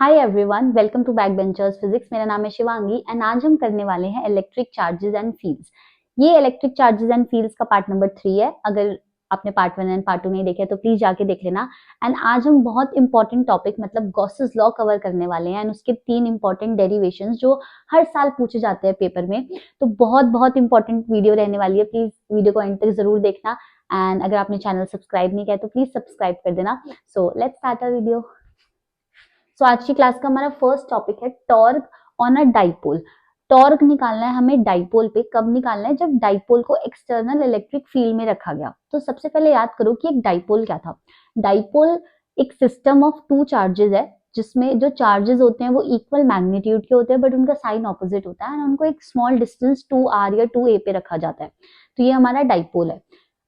Hi everyone, welcome to back benchers physics. मेरा नाम है शिवांगी एंड आज हम करने वाले हैं इलेक्ट्रिक चार्जेस एंड फील्ड्स। ये इलेक्ट्रिक चार्जेस एंड फील्ड्स का पार्ट नंबर 3 है। अगर आपने पार्ट 1 एंड पार्ट 2 नहीं देखे तो प्लीज जाके देख लेना। एंड आज हम बहुत इंपॉर्टेंट टॉपिक मतलब गॉसेस लॉ कवर करने वाले हैं एंड उसके 3 इंपॉर्टेंट डेरिवेशंस जो हर साल पूछे जाते हैं पेपर में। तो बहुत इंपॉर्टेंट वीडियो रहने वाली है। प्लीज वीडियो को एंड तक जरूर देखना एंड अगर आपने चैनल सब्सक्राइब नहीं किया तो प्लीज सब्सक्राइब कर देना। So let's start our video. तो आज की क्लास का हमारा फर्स्ट टॉपिक है torque on a dipole. Torque निकालना है हमें डाइपोल पे। कब निकालना है? जब डाइपोल को एक्सटर्नल इलेक्ट्रिक फील्ड में रखा गया। तो सबसे पहले याद करो कि एक डाइपोल क्या था। डाइपोल एक सिस्टम ऑफ टू चार्जेस है जिसमें जो चार्जेस होते हैं वो इक्वल मैग्नीट्यूड के होते हैं बट उनका साइन ऑपोजिट होता है एंड उनको एक स्मॉल डिस्टेंस 2r या 2a पे रखा जाता है। तो ये हमारा डाइपोल है।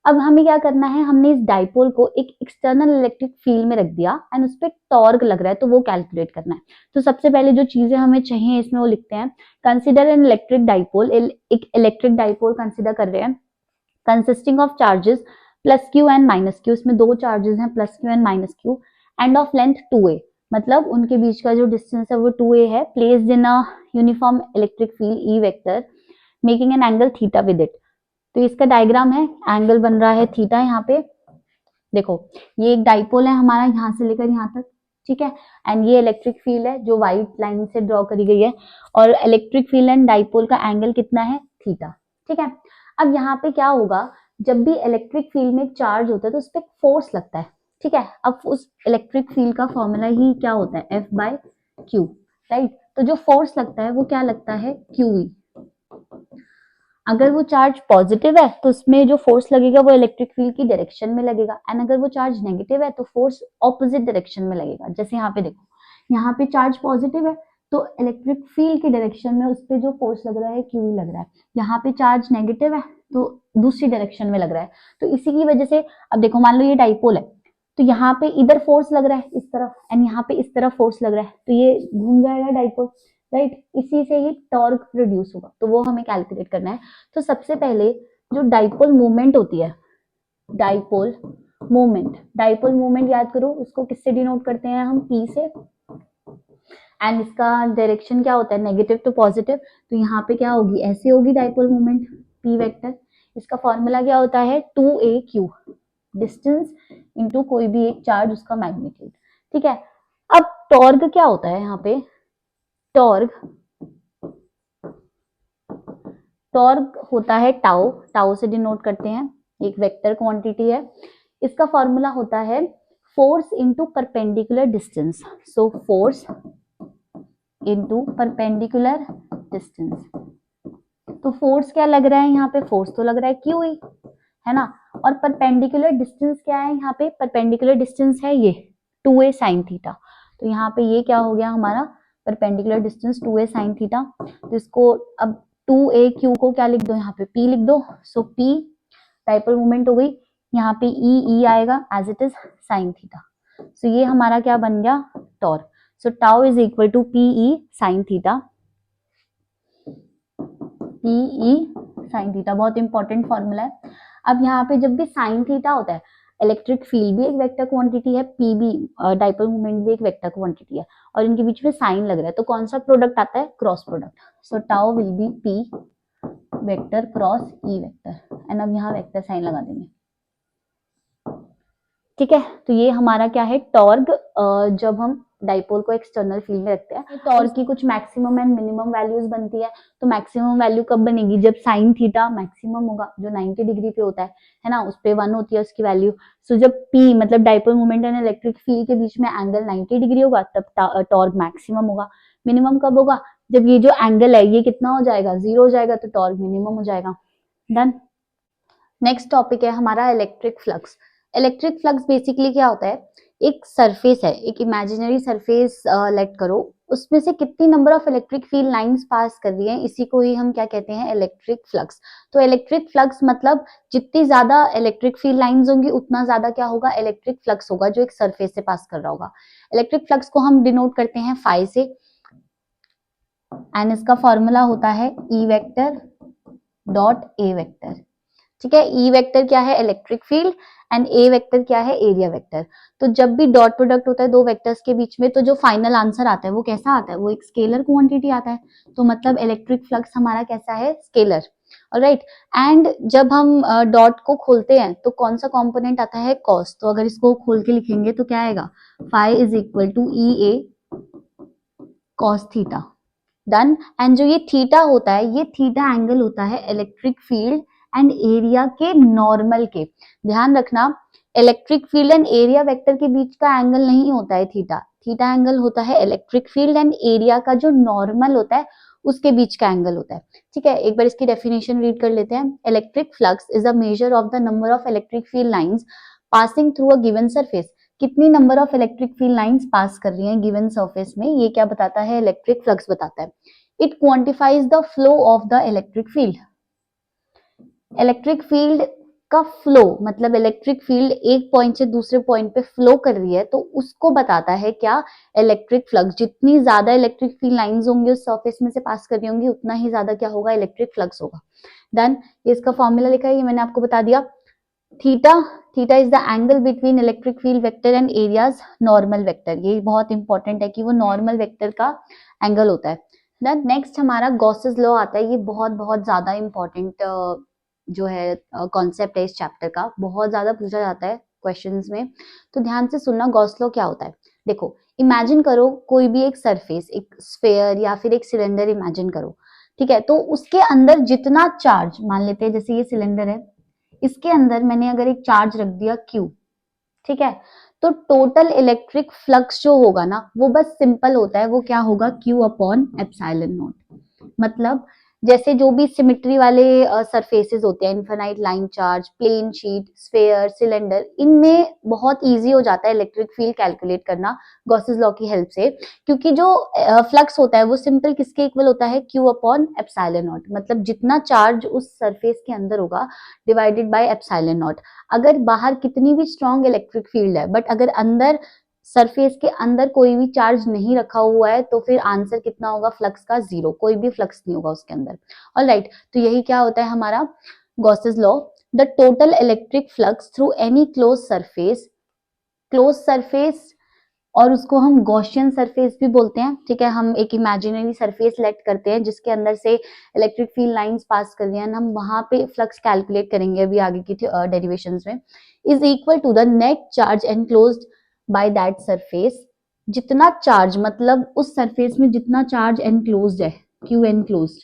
अब हमें क्या करना है, हमने इस डाइपोल को एक एक्सटर्नल इलेक्ट्रिक फील्ड में रख दिया एंड उस पर टॉर्क लग रहा है तो वो कैलकुलेट करना है। तो सबसे पहले जो चीजें हमें चाहिए इसमें वो लिखते हैं। Consider an electric dipole. एक इलेक्ट्रिक डाइपोल कंसिडर कर रहे हैं consisting of charges plus Q and minus Q. इसमें दो चार्जेस हैं plus Q and minus Q end of length 2a। मतलब उनके बीच का जो डिस्टेंस है वो 2a है। Placed in a uniform electric field E vector making an angle theta with it. तो इसका डायग्राम है, एंगल बन रहा है थीटा। यहाँ पे देखो ये एक डाइपोल है हमारा यहाँ से लेकर यहाँ तक, ठीक है। एंड ये इलेक्ट्रिक फील्ड है जो व्हाइट लाइन से ड्रॉ करी गई है और इलेक्ट्रिक फील्ड एंड डाइपोल का एंगल कितना है? थीटा, ठीक है। अब यहाँ पे क्या होगा, जब भी इलेक्ट्रिक फील्ड में चार्ज होता है तो उस पर फोर्स लगता है, ठीक है। अब उस इलेक्ट्रिक फील्ड का फॉर्मूला ही क्या होता है? F by q, right. तो जो फोर्स लगता है वो क्या लगता है? QE। अगर वो चार्ज पॉजिटिव है तो उसमें जो फोर्स लगेगा वो इलेक्ट्रिक फील्ड की डायरेक्शन में लगेगा एंड अगर वो चार्ज नेगेटिव है तो फोर्स ऑपोजिट डायरेक्शन में लगेगा। जैसे यहाँ पे देखो, यहाँ पे चार्ज पॉजिटिव है तो इलेक्ट्रिक फील्ड की डायरेक्शन में उस पर जो फोर्स लग रहा है क्यू लग रहा है। यहाँ पे चार्ज नेगेटिव है तो दूसरी डायरेक्शन में लग रहा है। तो इसी की वजह से अब देखो, मान लो ये डाइपोल है तो यहाँ पे इधर फोर्स लग रहा है इस तरफ एंड यहाँ पे इस तरफ फोर्स लग रहा है तो ये घूम जाएगा डाइपोल, राइट। इसी से ही टॉर्क प्रोड्यूस होगा तो वो हमें कैलकुलेट करना है। तो सबसे पहले जो डाइपोल मूवमेंट होती है, डाइपोल मूवमेंट याद करो, उसको किससे डिनोट करते हैं हम? P से। एंड इसका डायरेक्शन क्या होता है? Negative to positive. तो यहाँ पे क्या होगी? ऐसे होगी डाइपोल मूवमेंट P वेक्टर। इसका फॉर्मूला क्या होता है? 2aq, डिस्टेंस इंटू कोई भी एक चार्ज उसका मैग्नीट्यूड, ठीक है। अब टॉर्क क्या होता है यहाँ पे? टॉर्क होता है टाउ। टाउ से डिनोट करते हैं, एक वेक्टर क्वांटिटी है। इसका फॉर्मूला होता है force into perpendicular distance. So force into perpendicular distance. तो फोर्स क्या लग रहा है यहाँ पे? फोर्स तो लग रहा है क्यू ही, है ना। और परपेंडिकुलर डिस्टेंस क्या है यहाँ पे? परपेंडिकुलर डिस्टेंस है ये 2a sin थीटा। तो यहाँ पे ये क्या हो गया हमारा? Perpendicular distance 2a sin theta. तो इसको अब 2aq को क्या लिख दो? यहाँ पे P लिख दो। सो P डाइपोल मूवमेंट हो गई। यहाँ पे E आएगा as it is sin theta. So ये हमारा क्या बन गया? Torque. So tau is equal to PE sin theta. PE sin theta बहुत इंपॉर्टेंट फॉर्मूला है। अब यहाँ पे जब भी sin थीटा होता है, इलेक्ट्रिक फील्ड भी एक वेक्टर क्वांटिटी है, P भी डाइपोल मूवमेंट भी एक वेक्टर क्वांटिटी है और इनके बीच में साइन लग रहा है तो कौन सा प्रोडक्ट आता है? Cross product. So tau will be P vector cross E vector and अब यहाँ वेक्टर साइन लगा देंगे, ठीक है। तो ये हमारा क्या है? टॉर्क जब हम डाइपोल को एक्सटर्नल फील्ड में रखते हैं। टॉर्क की कुछ मैक्सिमम एंड मिनिमम वैल्यूज बनती है। तो मैक्सिमम वैल्यू कब बनेगी? जब साइन थीटा मैक्सिमम होगा, जो 90 डिग्री पे होता है ना, उस पे 1 होती है उसकी वैल्यू। सो जब P मतलब dipole moment and electric field के बीच में एंगल 90 डिग्री होगा तब टॉर्क मैक्सिमम होगा। मिनिमम कब होगा? जब ये जो एंगल है ये कितना हो जाएगा? 0 हो जाएगा तो टॉर्क मिनिमम हो जाएगा। डन। नेक्स्ट टॉपिक है हमारा electric flux. Electric flux basically क्या होता है? एक सरफेस है, एक इमेजिनरी सरफेस लेट करो, उसमें से कितनी number of electric field lines pass कर रही हैं, इसी को ही हम क्या कहते हैं? Electric flux. तो इलेक्ट्रिक फ्लक्स मतलब जितनी ज्यादा इलेक्ट्रिक फील्ड लाइंस होंगी उतना ज्यादा क्या होगा? इलेक्ट्रिक फ्लक्स होगा जो एक सरफेस से पास कर रहा होगा। इलेक्ट्रिक फ्लक्स को हम डिनोट करते हैं फाई से एंड इसका फॉर्मूला होता है E vector dot A vector, ठीक है। ई वेक्टर क्या है, electric field, and A vector क्या है, एरिया वेक्टर। तो जब भी डॉट प्रोडक्ट होता है दो वेक्टर्स के बीच में, तो जो फाइनल आंसर आता है वो कैसा आता है, वो एक स्केलर क्वांटिटी आता है। तो मतलब इलेक्ट्रिक फ्लक्स हमारा कैसा है, स्केलर। ऑलराइट। एंड जब हम डॉट को खोलते हैं तो कौन सा कंपोनेंट आता है, कॉस। तो अगर इसको खोल के लिखेंगे तो क्या आएगा, phi is equal to E A cos theta. Done. And जो ये थीटा होता है, ये थीटा एंगल होता है इलेक्ट्रिक फील्ड एंड एरिया के नॉर्मल के। ध्यान रखना, electric field and area vector के बीच का एंगल नहीं होता है थीटा। थीटा एंगल होता है इलेक्ट्रिक फील्ड एंड एरिया का जो नॉर्मल होता है उसके बीच का एंगल होता है। ठीक है, एक बार इसकी डेफिनेशन रीड कर लेते हैं। Electric flux is a measure of the number of electric field lines passing through a given surface. कितनी number of electric field lines pass कर रही हैं गिवन सरफेस में, ये क्या बताता है, इलेक्ट्रिक फ्लक्स बताता है। It quantifies the flow of the electric field. Electric field का फ्लो मतलब इलेक्ट्रिक फील्ड एक पॉइंट से दूसरे पॉइंट पे फ्लो कर रही है तो उसको बताता है क्या, इलेक्ट्रिक फ्लक्स। जितनी ज्यादा इलेक्ट्रिक फील्ड लाइंस होंगी उस सरफेस में से पास कर रही होंगी उतना ही ज्यादा क्या होगा, इलेक्ट्रिक फ्लक्स होगा। देन इसका फॉर्मूला लिखा है, ये मैंने आपको बता दिया। Theta, theta is the angle between electric field vector and areas normal vector. ये बहुत इंपॉर्टेंट है कि वो नॉर्मल वेक्टर का एंगल होता है। देन नेक्स्ट हमारा गॉसेस लॉ आता है। ये बहुत बहुत ज्यादा इंपॉर्टेंट जो है कॉन्सेप्ट है इस चैप्टर का, बहुत ज्यादा पूछा जाता है क्वेश्चंस में। तो ध्यान से सुनना, गॉस लॉ क्या होता है। देखो, इमेजिन करो कोई भी एक सरफेस, एक स्फेयर या फिर एक सिलेंडर इमेजिन करो। ठीक है, तो उसके अंदर जितना चार्ज, मान लेते हैं जैसे ये सिलेंडर है, इसके अंदर मैंने अगर एक चार्ज रख दिया Q, ठीक है, तो टोटल इलेक्ट्रिक फ्लक्स जो होगा ना वो बस सिंपल होता है, वो क्या होगा, Q अपॉन एप्सिलॉन नॉट। मतलब जैसे जो भी सिमेट्री वाले सरफेसेस होते हैं, infinite line charge, plane sheet, sphere, cylinder, इनमें बहुत इजी हो जाता है इलेक्ट्रिक फील्ड कैलकुलेट करना गॉसेस लॉ की हेल्प से, क्योंकि जो फ्लक्स होता है वो सिंपल किसके इक्वल होता है, Q अपॉन एप्सिलॉन नॉट। मतलब जितना चार्ज उस सरफेस के अंदर होगा डिवाइडेड बाय एप्सिलॉन नॉट। अगर बाहर कितनी भी स्ट्रॉन्ग इलेक्ट्रिक फील्ड है बट अगर अंदर सरफेस के अंदर कोई भी चार्ज नहीं रखा हुआ है तो फिर आंसर कितना होगा, फ्लक्स का जीरो, कोई भी फ्लक्स नहीं होगा उसके अंदर। ऑलराइट, तो यही क्या होता है हमारा Gauss's law. The total electric flux through any close surface, close surface और उसको हम गॉसियन सरफेस भी बोलते हैं। ठीक है, हम एक इमेजिनरी सरफेस सेलेक्ट करते हैं जिसके अंदर से इलेक्ट्रिक फील्ड लाइंस पास कर रही हैं, हम वहां पे फ्लक्स कैलकुलेट करेंगे अभी आगे की डेरिवेशंस में। Is equal to the net charge enclosed by that surface. जितना चार्ज मतलब उस सरफेस में जितना चार्ज एनक्लोज्ड है, q enclosed,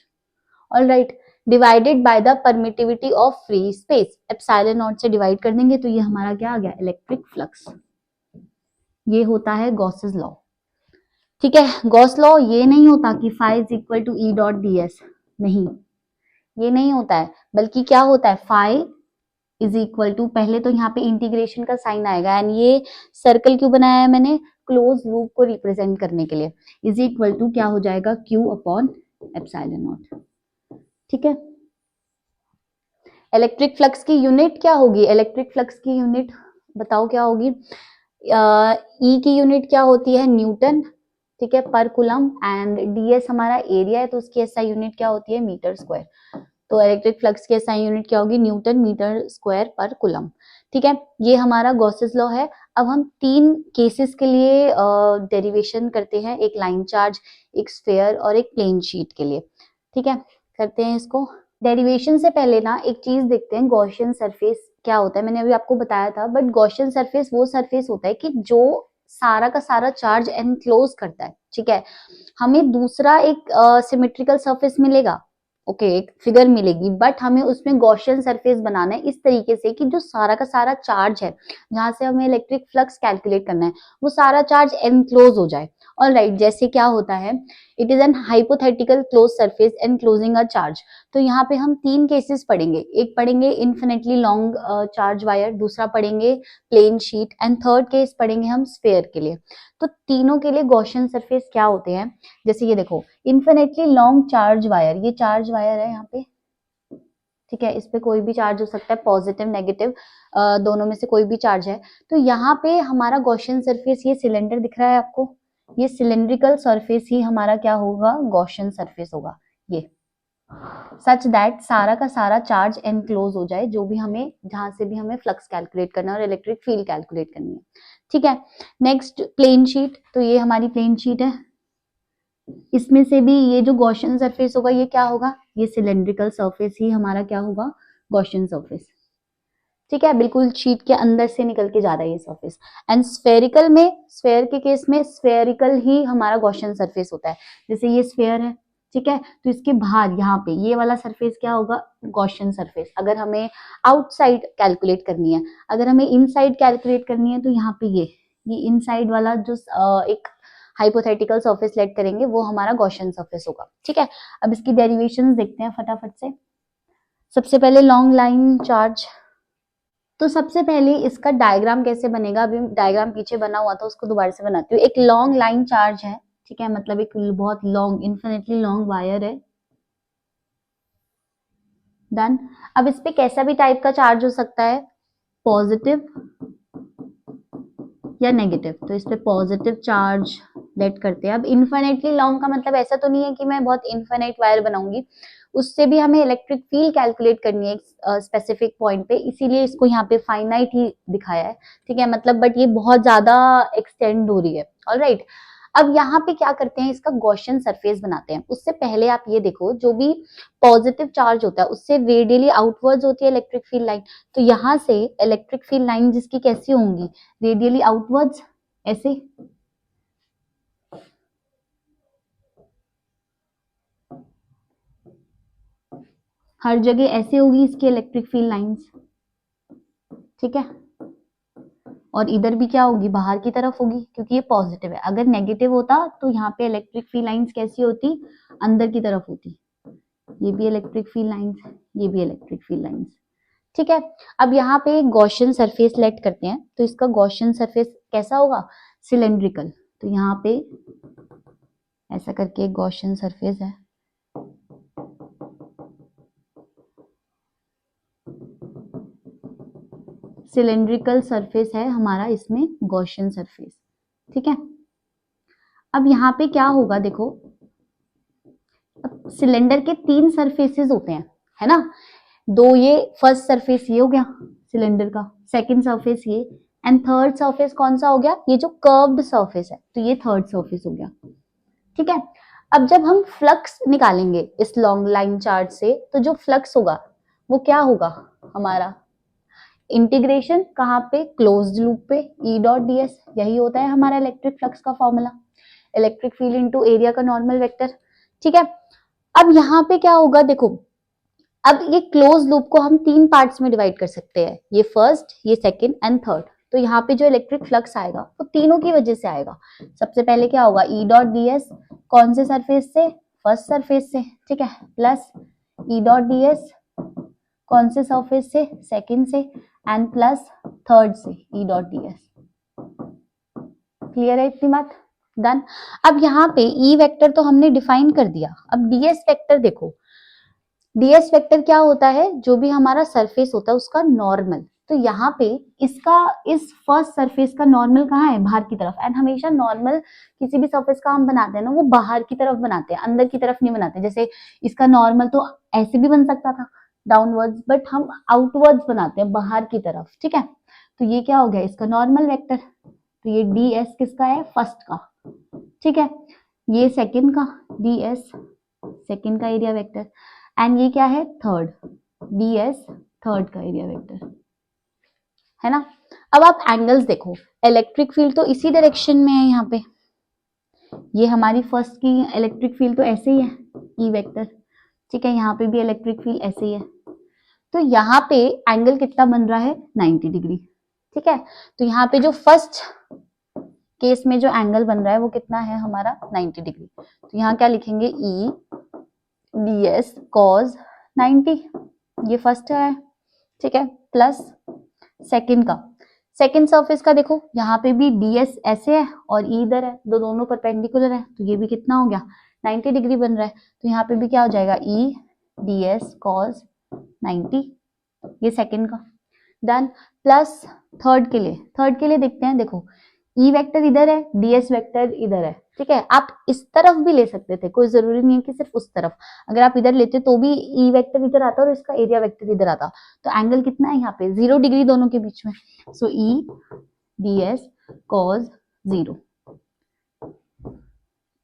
alright, divided by the permittivity of free space. Epsilon naught से डिवाइड कर देंगे तो ये हमारा क्या आ गया, इलेक्ट्रिक फ्लक्स। ये होता है गॉसेस लॉ। ठीक है, गॉस लॉ ये नहीं होता कि phi is equal to E dot d s, नहीं, ये नहीं होता है, बल्कि क्या होता है, फाई इज इक्वल टू, पहले तो यहाँ पे इंटीग्रेशन का साइन आएगा, एंड ये सर्कल क्यों बनाया है मैंने, क्लोज लूप को रिप्रेजेंट करने के लिए, इज इक्वल टू क्या हो जाएगा, क्यू अपॉन एप्सिलॉन नॉट। ठीक है, इलेक्ट्रिक फ्लक्स की यूनिट क्या होगी, इलेक्ट्रिक फ्लक्स की यूनिट बताओ क्या होगी, ई की यूनिट क्या होती है, न्यूटन, ठीक है, पर कुलम, एंड डीएस हमारा एरिया है तो उसकी एसआई यूनिट क्या होती है, मीटर स्क्वायर। तो इलेक्ट्रिक फ्लक्स की एसआई यूनिट क्या होगी, Newton metre square per coulomb. ठीक है, ये हमारा गॉसेस लॉ है। अब हम तीन केसेस के लिए डेरिवेशन करते हैं, एक लाइन चार्ज, एक स्फेयर और एक प्लेन शीट के लिए। ठीक है, करते हैं इसको। डेरिवेशन से पहले ना एक चीज देखते हैं, गॉसियन सरफेस क्या होता है, मैंने अभी आपको बताया था, बट गॉसियन सरफेस वो सरफेस होता है कि जो सारा का सारा चार्ज एनक्लोज करता है। ठीक है, हमें दूसरा एक सिमेट्रिकल सरफेस मिलेगा, ओके, एक फिगर मिलेगी, बट हमें उसमें गॉसियन सरफेस बनाना है इस तरीके से कि जो सारा का सारा चार्ज है, जहां से हमें इलेक्ट्रिक फ्लक्स कैलकुलेट करना है, वो सारा चार्ज एनक्लोज हो जाए। ऑलराइट, जैसे क्या होता है, it is an hypothetical close surface enclosing a charge. तो यहाँ पे हम तीन केसेस पढ़ेंगे, एक पढ़ेंगे इन्फिनिटली लॉन्ग चार्ज वायर, दूसरा पढ़ेंगे plane sheet, and third case पढ़ेंगे हम स्फेयर के लिए। तो तीनों के लिए गॉसियन सरफेस क्या होते हैं, जैसे ये देखो, इन्फिनिटली लॉन्ग चार्ज वायर, ये चार्ज वायर है यहाँ पे, ठीक है, इस पे कोई भी चार्ज हो सकता है, पॉजिटिव नेगेटिव दोनों में से कोई भी चार्ज है। तो यहाँ पे हमारा गॉसियन सरफेस, ये सिलेंडर दिख रहा है आपको, ये सिलेंड्रिकल सरफेस ही हमारा क्या होगा, गॉसियन सरफेस होगा ये। सच दैट सारा का सारा चार्ज एनक्लोज हो जाए, जो भी हमें जहां से भी हमें फ्लक्स कैलकुलेट करना है और इलेक्ट्रिक फील्ड कैलकुलेट करनी है। ठीक है, नेक्स्ट प्लेन शीट, तो ये हमारी प्लेन शीट है। इसमें से भी ये जो गॉसियन सरफेस होगा ये क्या होगा, ये सिलेंड्रिकल सरफेस ही हमारा क्या होगा, गॉसियन सरफेस। ठीक है, बिल्कुल शीट के अंदर से निकल के जा रहा है ये सरफेस। एंड स्फेरिकल में, स्फेयर के केस में स्फेरिकल ही हमारा गॉसियन सरफेस होता है। जैसे ये स्फेयर है, ठीक है, तो इसके बाहर यहाँ पे ये वाला सरफेस क्या होगा, गॉसियन सरफेस। अगर हमें आउटसाइड कैलकुलेट करनी है, अगर हमें इनसाइड कैलकुलेट करनी है, तो यहाँ पे ये इनसाइड वाला जो एक हाइपोथेटिकल सरफेस लेट करेंगे वो हमारा गॉसियन सरफेस होगा। ठीक है, अब इसकी डेरिवेशंस देखते हैं फटाफट से। सबसे पहले लॉन्ग लाइन चार्ज, तो सबसे पहले इसका डायग्राम कैसे बनेगा, अभी डायग्राम पीछे बना हुआ था उसको दोबारा से बनाती हूँ। एक लॉन्ग लाइन चार्ज है, ठीक है, मतलब एक बहुत लॉन्ग, इन्फिनिटली लॉन्ग वायर है। डन। अब इस पे कैसा भी टाइप का चार्ज हो सकता है, पॉजिटिव या नेगेटिव, तो इस पे पॉजिटिव चार्ज लेट करते हैं। अब इन्फिनिटली लॉन्ग का मतलब ऐसा तो नहीं है कि मैं बहुत इन्फिनिट वायर बनाऊंगी, उससे भी हमें इलेक्ट्रिक फील्ड कैलकुलेट करनी है एक स्पेसिफिक पॉइंट पे, इसीलिए इसको यहाँ पे फाइनाइट ही दिखाया है। ठीक है, मतलब बट ये बहुत ज्यादा एक्सटेंड हो रही है। ऑलराइट, अब यहाँ पे क्या करते हैं, इसका गॉसियन सरफेस बनाते हैं। उससे पहले आप ये देखो, जो भी पॉजिटिव चार्ज होता है उससे रेडियली आउटवर्ड्स होती है इलेक्ट्रिक फील्ड लाइन। तो यहाँ से इलेक्ट्रिक फील्ड लाइन जिसकी कैसी होंगी, रेडियली आउटवर्ड्स, ऐसे। हर जगह ऐसे होगी इसकी इलेक्ट्रिक फील्ड लाइंस। ठीक है, और इधर भी क्या होगी, बाहर की तरफ होगी, क्योंकि ये पॉजिटिव है। अगर नेगेटिव होता तो यहाँ पे इलेक्ट्रिक फील्ड लाइंस कैसी होती, अंदर की तरफ होती। ये भी इलेक्ट्रिक फील्ड लाइंस, ये भी इलेक्ट्रिक फील्ड लाइंस। ठीक है, अब यहाँ पे गॉसियन सरफेस लेट करते हैं, तो इसका गॉसियन सरफेस कैसा होगा, सिलेंड्रिकल। तो यहाँ पे ऐसा करके एक गॉसियन सरफेस है। सिलेंड्रिकल सरफेस है हमारा इसमें गॉसियन सरफेस। ठीक है, अब यहाँ पे क्या होगा देखो, अब सिलेंडर के 3 सरफेसेस होते हैं, है ना। दो, ये फर्स्ट सरफेस ये हो गया सिलेंडर का, सेकंड सरफेस ये, एंड थर्ड सरफेस कौन सा हो गया, ये जो कर्व्ड सरफेस है, तो ये थर्ड सरफेस हो गया। ठीक है, अब जब हम फ्लक्स निकालेंगे इस लॉन्ग लाइन चार्ज से, तो जो फ्लक्स होगा वो क्या होगा हमारा, इंटीग्रेशन कहाँ पे, क्लोज्ड लूप पे, ई डॉट डी एस, यही होता है हमारा इलेक्ट्रिक फ्लक्स का formula, electric field into area का नॉर्मल वेक्टर। ठीक है, अब यहाँ पे क्या होगा देखो, अब ये क्लोज लूप को हम 3 पार्ट्स में डिवाइड कर सकते हैं, ये फर्स्ट, ये सेकंड एंड थर्ड। तो यहाँ पे जो इलेक्ट्रिक फ्लक्स आएगा वो तीनों की वजह से आएगा। सबसे पहले क्या होगा, ई डॉट डी एस, कौन से सरफेस से, फर्स्ट सरफेस से, ठीक है, प्लस ई डॉट डी एस कौन से सरफेस से, सेकंड से, एंड प्लस थर्ड से, ई डॉट डी एस। क्लियर है इतनी बात, डन। अब यहाँ पे ई वेक्टर तो हमने डिफाइन कर दिया, अब डीएस वेक्टर देखो, डीएस वेक्टर क्या होता है, जो भी हमारा सरफेस होता है उसका नॉर्मल। तो यहाँ पे इसका, इस फर्स्ट सरफेस का नॉर्मल कहाँ है, बाहर की तरफ। एंड हमेशा नॉर्मल किसी भी सरफेस का हम बनाते हैं ना, वो बाहर की तरफ बनाते हैं, अंदर की तरफ नहीं बनाते। जैसे इसका नॉर्मल तो ऐसे भी बन सकता था डाउनवर्ड्स, बट हम आउटवर्ड्स बनाते हैं, बाहर की तरफ। ठीक है, तो ये क्या हो गया, इसका नॉर्मल वेक्टर। तो ये डी एस किसका है, फर्स्ट का। ठीक है, ये सेकंड का, डी एस सेकंड का एरिया वेक्टर, एंड ये क्या है, थर्ड, डी एस थर्ड का एरिया वेक्टर, है ना। अब आप एंगल्स देखो, इलेक्ट्रिक फील्ड तो इसी डायरेक्शन में है, यहाँ पे ये हमारी फर्स्ट की इलेक्ट्रिक फील्ड तो ऐसे ही है, ई वेक्टर। ठीक है, यहाँ पे भी इलेक्ट्रिक फील्ड ऐसे ही है, तो यहाँ पे एंगल कितना बन रहा है, 90 डिग्री। ठीक है, तो यहाँ पे जो फर्स्ट केस में जो एंगल बन रहा है वो कितना है हमारा, 90 डिग्री। तो यहाँ क्या लिखेंगे, ई डी एस कॉस 90, ये फर्स्ट है। ठीक है, प्लस सेकंड का, सेकंड सरफेस का देखो, यहाँ पे भी डी एस ऐसे है और ई इधर है, दोनों परपेंडिकुलर है, तो ये भी कितना हो गया, 90 डिग्री बन रहा है। तो यहाँ पे भी क्या हो जाएगा, ई डी एस कॉस 90, ये सेकंड का, डन। प्लस थर्ड के लिए देखते हैं, देखो ई वेक्टर इधर है, डीएस वेक्टर इधर है, ठीक है, आप इस तरफ भी ले सकते थे, कोई जरूरी नहीं है कि सिर्फ उस तरफ, अगर आप इधर लेते तो भी ई वेक्टर इधर आता और इसका एरिया वेक्टर इधर आता, तो एंगल कितना है यहाँ पे 0 डिग्री दोनों के बीच में, सो ई डी एस कॉस 0।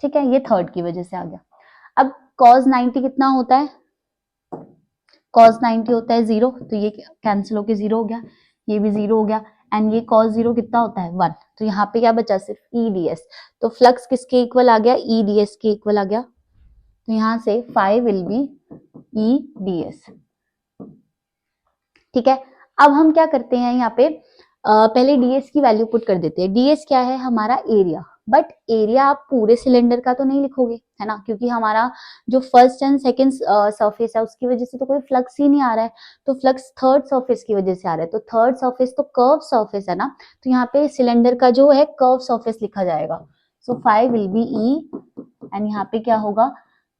ठीक है, ये थर्ड की वजह से आ गया। अब कॉस 90 कितना होता है, कॉस 90 होता है 0, तो ये कैंसिल होके 0 हो गया, ये भी 0 हो गया, एंड ये कॉस 0 कितना होता है 1, तो यहाँ पे क्या बचा सिर्फ ई डी एस, तो फ्लक्स किसके इक्वल आ गया, ई डी एस के इक्वल आ गया, तो यहाँ से phi will be E D s. ठीक है, अब हम क्या करते हैं यहाँ पे पहले डीएस की वैल्यू पुट कर देते हैं। डीएस क्या है, हमारा एरिया, बट एरिया आप पूरे सिलेंडर का तो नहीं लिखोगे, है ना, क्योंकि हमारा जो फर्स्ट एंड सेकंड सरफेस है उसकी वजह से तो कोई फ्लक्स ही नहीं आ रहा है, तो फ्लक्स थर्ड सरफेस की वजह से आ रहा है, तो थर्ड सरफेस तो कर्व सरफेस है ना, तो यहाँ पे सिलेंडर का जो है कर्व सरफेस लिखा जाएगा, so phi will be E, and यहाँ पे क्या होगा,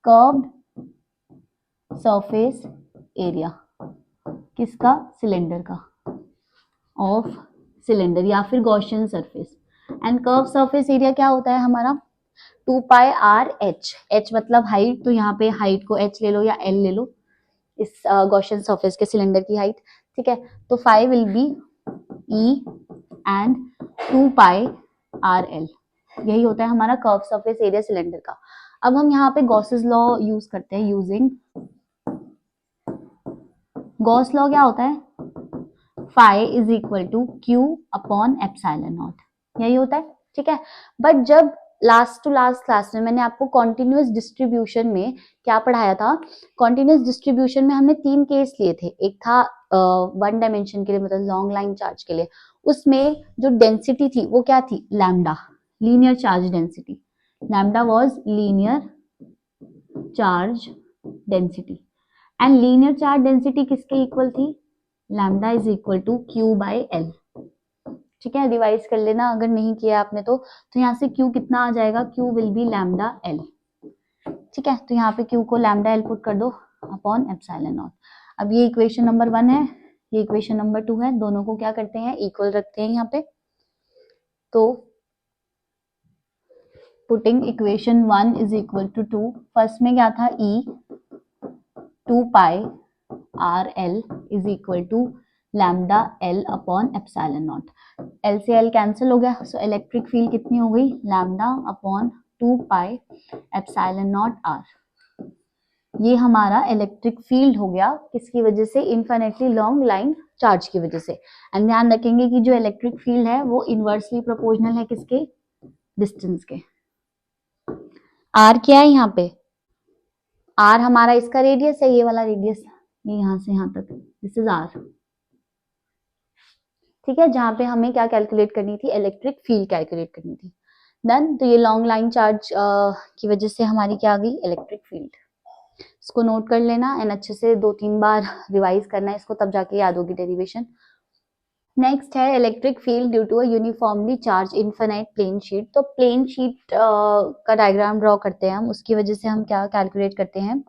कर्व्ड सरफेस एरिया, किसका, सिलेंडर का, ऑफ सिलेंडर या फिर Gaussian surface, and curve surface area क्या होता है हमारा 2 पाई आर एच, एच मतलब हाइट, तो यहाँ पे हाइट को एच ले लो या एल ले लो, इस गॉसियन सरफेस के सिलेंडर की हाइट। ठीक है, तो phi will be E and 2 pi are l, यही होता है हमारा कर्व सरफेस एरिया सिलेंडर का। अब हम यहाँ पे गॉसेस लॉ यूज करते हैं, यूजिंग गॉस लॉ क्या होता है, phi is equal to Q upon epsilon naught, यही होता है। ठीक है, बट जब लास्ट टू लास्ट क्लास में मैंने आपको कॉन्टिन्यूअस डिस्ट्रीब्यूशन में क्या पढ़ाया था, कॉन्टिन्यूअस डिस्ट्रीब्यूशन में हमने 3 केस लिए थे, एक था 1 डायमेंशन के लिए, मतलब लॉन्ग लाइन चार्ज के लिए, उसमें जो डेंसिटी थी वो क्या थी, lambda, linear charge density, lambda was linear charge density, and linear charge density किसके इक्वल थी, lambda is equal to Q by l. ठीक है, रिवाइज कर लेना अगर नहीं किया आपने तो यहाँ से क्यू कितना आ जाएगा, Q will B lambda L. ठीक है, तो यहाँ पे क्यू को लैम्डा एल पुट कर दो अपॉन एप्सिलॉन नॉट। अब ये इक्वेशन नंबर 1 है, ये इक्वेशन नंबर 2 है, दोनों को क्या करते हैं, इक्वल रखते हैं यहाँ पे, तो putting equation 1 is equal to 2, first में क्या था E 2 pi are L is equal to lambda L upon epsilon naught, L से एल कैंसिल हो गया, सो इलेक्ट्रिक फील्ड कितनी हो गई, lambda upon 2 pi epsilon naught R, ये हमारा इलेक्ट्रिक फील्ड हो गया, किसकी वजह से, इन्फिनिटली लॉन्ग लाइन चार्ज की वजह से। एंड ध्यान रखेंगे कि जो इलेक्ट्रिक फील्ड है वो इनवर्सली प्रोपोर्शनल है किसके, डिस्टेंस के। आर क्या है यहाँ पे, आर हमारा इसका रेडियस है, ये वाला रेडियस, ये यहाँ से यहाँ तक, दिस इज आर। ठीक है, जहां पे हमें क्या कैलकुलेट करनी थी, इलेक्ट्रिक फील्ड कैलकुलेट करनी थी। डन, तो ये लॉन्ग लाइन चार्ज की वजह से हमारी क्या आ गई, इलेक्ट्रिक फील्ड। इसको नोट कर लेना एंड अच्छे से 2-3 बार रिवाइज करना है इसको, तब जाके याद होगी डेरिवेशन। नेक्स्ट है electric field due to a uniformly charged infinite plane sheet, तो प्लेन शीट का डायग्राम ड्रॉ करते हैं हम, उसकी वजह से हम क्या कैलकुलेट करते हैं,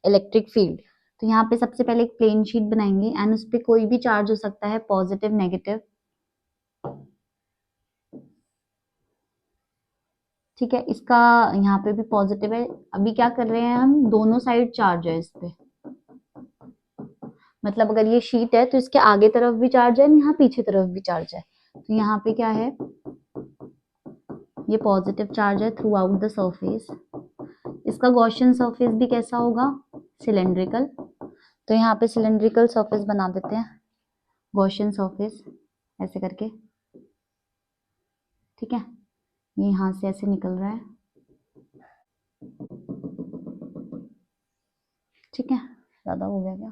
इलेक्ट्रिक फील्ड। तो यहाँ पे सबसे पहले एक प्लेन शीट बनाएंगे एंड उस पर कोई भी चार्ज हो सकता है, पॉजिटिव नेगेटिव। ठीक है, इसका यहाँ पे भी पॉजिटिव है, अभी क्या कर रहे हैं हम, दोनों साइड चार्ज है इस पे, मतलब अगर ये शीट है तो इसके आगे तरफ भी चार्ज है, यहाँ पीछे तरफ भी चार्ज है, तो यहाँ पे क्या है, ये पॉजिटिव चार्ज है थ्रू आउट द सरफेस। इसका गॉसियन सरफेस भी कैसा होगा, सिलेंड्रिकल, तो यहाँ पे सिलेंड्रिकल सरफेस बना देते हैं, गॉसियन सरफेस ऐसे करके। ठीक है, ये यहाँ से ऐसे निकल रहा है। ठीक है, ज्यादा हो गया क्या,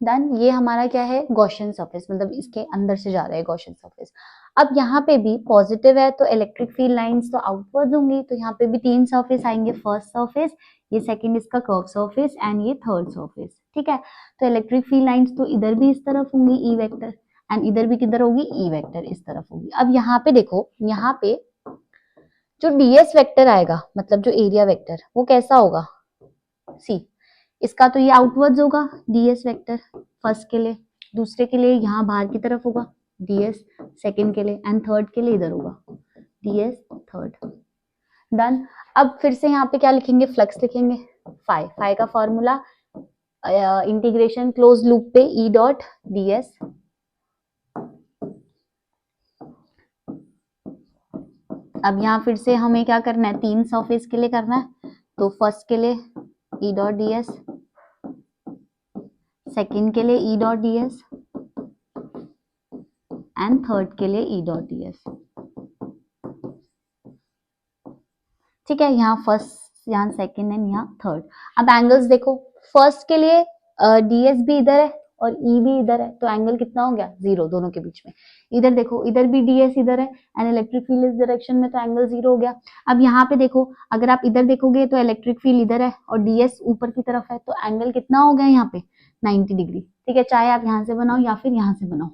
डन, ये हमारा क्या है, गॉसियन सरफेस, मतलब इसके अंदर से जा रहा है गॉसियन सरफेस। अब यहाँ पे भी पॉजिटिव है तो इलेक्ट्रिक फील्ड लाइंस तो आउटवर्ड होंगी, तो यहाँ पे भी 3 सरफेस आएंगे, फर्स्ट सरफेस, ये सेकंड इसका कर्व सरफेस एंड ये थर्ड सरफेस। ठीक है, तो इलेक्ट्रिक फील्ड लाइंस तो इधर भी इस तरफ होंगी ई वेक्टर, एंड इधर भी किधर होगी, ई वेक्टर इस तरफ होगी। अब यहाँ पे देखो, यहाँ पे जो डीएस वेक्टर आएगा, मतलब जो एरिया वेक्टर, वो कैसा होगा, सी इसका तो ये आउटवर्ड्स होगा ds वेक्टर फर्स्ट के लिए, दूसरे के लिए यहाँ बाहर की तरफ होगा ds सेकंड के लिए, एंड थर्ड के लिए इधर होगा ds थर्ड। डन। अब फिर से यहाँ पे क्या लिखेंगे, फ्लक्स लिखेंगे। फाई का फॉर्मूला इंटीग्रेशन क्लोज लूप पे ई डॉट ds। अब यहाँ फिर से हमें क्या करना है, 3 सरफेस के लिए करना है, तो फर्स्ट के लिए ई डॉट ds, सेकेंड के लिए ई डॉट ds एंड थर्ड के लिए ई डॉट ds। ठीक है, यहाँ फर्स्ट, यहाँ सेकेंड एंड यहाँ थर्ड। अब एंगल्स देखो, फर्स्ट के लिए ds भी इधर है और e भी इधर है, तो एंगल कितना हो गया, 0 दोनों के बीच में। इधर देखो, इधर भी ds इधर है एंड इलेक्ट्रिक फील्ड इस डायरेक्शन में, तो एंगल 0 हो गया। अब यहाँ पे देखो, अगर आप इधर देखोगे तो इलेक्ट्रिक फील्ड इधर है और ds ऊपर की तरफ है, तो एंगल कितना हो गया यहाँ पे 90 डिग्री। ठीक है, चाहे आप यहाँ से बनाओ या फिर यहाँ से बनाओ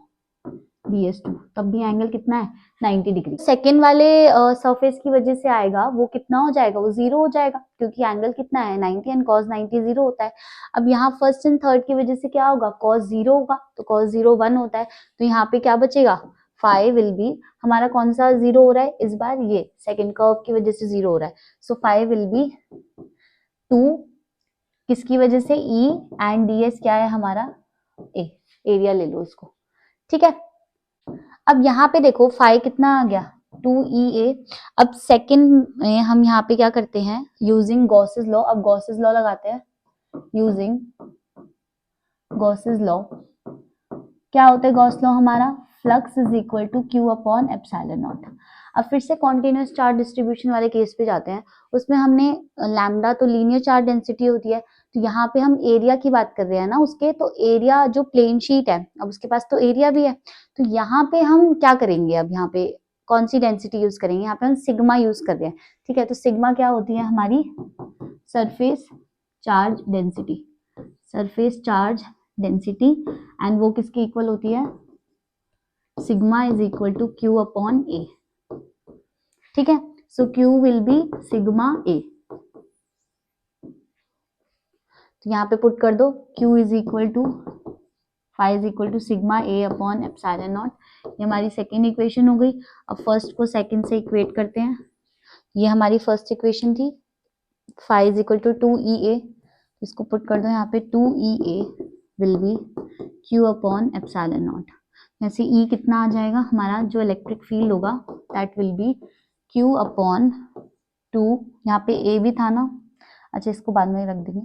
ds2, तब भी एंगल कितना है 90 डिग्री। सेकेंड वाले सरफेस की वजह से आएगा, वो कितना हो जाएगा, वो 0 हो जाएगा, क्योंकि एंगल कितना है 90 एंड cos 90 0 होता है। अब यहाँ फर्स्ट एंड थर्ड की वजह से क्या होगा, cos 0 होगा, तो cos 0 1 होता है, तो यहाँ पे क्या बचेगा, फाई विल बी, हमारा कौन सा 0 हो रहा है इस बार, ये सेकेंड कर्व की वजह से 0 हो रहा है, सो फाई विल बी 2, किसकी वजह से, E एंड ds क्या है हमारा, ए, एरिया ले लो उसको। ठीक है, अब यहाँ पे देखो फाई कितना आ गया 2EA। अब सेकंड में हम यहाँ पे क्या करते हैं, यूजिंग गॉसेस लॉ। अब गॉसेस लॉ लगाते हैं, यूजिंग गॉसेस लॉ। क्या होता है गॉस लॉ हमारा, flux is equal to Q upon epsilon naught. अब फिर से कॉन्टिन्यूस चार्ज डिस्ट्रीब्यूशन वाले केस पे जाते हैं, उसमें हमने लैम्डा तो लीनियर चार्ज डेंसिटी होती है, तो यहाँ पे हम एरिया की बात कर रहे हैं ना उसके, तो एरिया जो प्लेन शीट है, अब उसके पास तो एरिया भी है, तो यहाँ पे हम क्या करेंगे, अब यहाँ पे कौन सी डेंसिटी यूज करेंगे, यहाँ पे हम सिग्मा यूज कर रहे हैं। ठीक है, तो सिग्मा क्या होती है हमारी, surface charge density, surface charge density, and वो किसके इक्वल होती है, sigma is equal to Q upon A. ठीक है, so Q will be sigma A, तो यहाँ पे पुट कर दो Q is equal to phi is equal to sigma A upon epsilon naught. ये हमारी सेकेंड इक्वेशन हो गई। अब फर्स्ट को सेकेंड से इक्वेट करते हैं, ये हमारी फर्स्ट इक्वेशन थी, phi is equal to 2EA, इसको पुट कर दो यहाँ पे 2EA will be Q upon epsilon naught. जैसे E कितना आ जाएगा हमारा, जो इलेक्ट्रिक फील्ड होगा that will be Q upon 2, यहाँ पे A भी था ना, अच्छा इसको बाद में रख देंगे,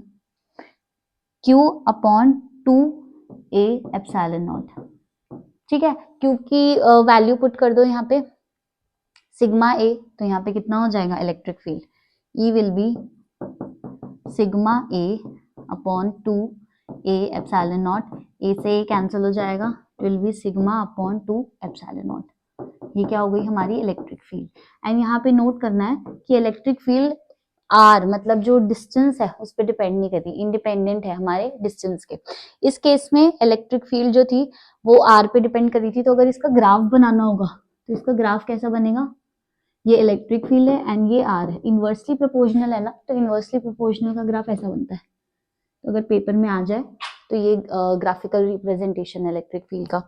Q upon 2A epsilon naught. ठीक है, क्योंकि वैल्यू पुट कर दो यहाँ पे सिग्मा ए, तो यहाँ पे कितना हो जाएगा electric field, E will be sigma A upon 2A epsilon naught, A से ए कैंसिल हो जाएगा, will be sigma upon 2 epsilon naught. ये क्या हो गई हमारी इलेक्ट्रिक फील्ड। एंड यहाँ पे नोट करना है कि इलेक्ट्रिक फील्ड आर मतलब जो डिस्टेंस है उस पर डिपेंड नहीं करती, इंडिपेंडेंट है हमारे डिस्टेंस के। इस केस में इलेक्ट्रिक फील्ड जो थी वो आर पे डिपेंड कर रही थी, तो अगर इसका ग्राफ बनाना होगा तो इसका ग्राफ कैसा बनेगा, ये इलेक्ट्रिक फील्ड है एंड ये आर है, इनवर्सली प्रोपोर्शनल है ना, तो इनवर्सली प्रोपोर्शनल का ग्राफ ऐसा बनता है। तो अगर पेपर में आ जाए तो ये ग्राफिकल रिप्रेजेंटेशन है इलेक्ट्रिक फील्ड का।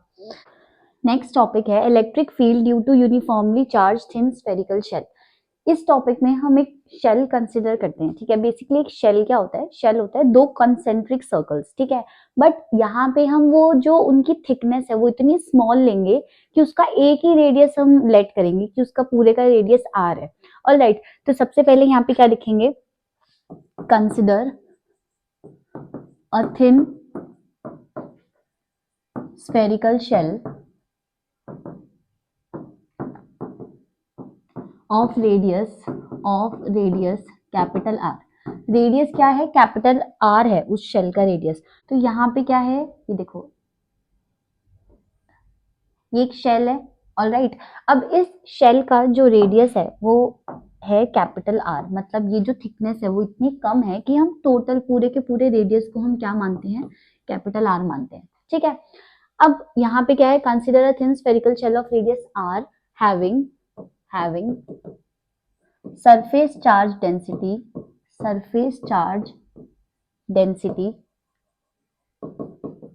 नेक्स्ट टॉपिक है electric field due to uniformly charge thin spherical shell. इस टॉपिक में हम एक शेल कंसिडर करते हैं। ठीक है, बेसिकली एक शेल क्या होता है, शेल होता है 2 कंसेंट्रिक सर्कल्स। ठीक है, बट यहाँ पे हम वो जो उनकी थिकनेस है वो इतनी स्मॉल लेंगे कि उसका एक ही रेडियस हम लेट करेंगे कि उसका पूरे का रेडियस आर है। ऑलराइट, तो सबसे पहले यहाँ पे क्या लिखेंगे, consider a thin spherical shell of radius capital R. Radius क्या है, कैपिटल आर है उस शेल का रेडियस। तो यहाँ पे क्या है, ये देखो ये एक शेल है। ऑलराइट, अब इस शेल का जो रेडियस है वो है कैपिटल आर, मतलब ये जो थिकनेस है वो इतनी कम है कि हम टोटल पूरे के पूरे रेडियस को हम क्या मानते हैं, कैपिटल आर मानते हैं। ठीक है, अब यहाँ पे क्या है, consider a thin spherical shell of radius R having surface charge density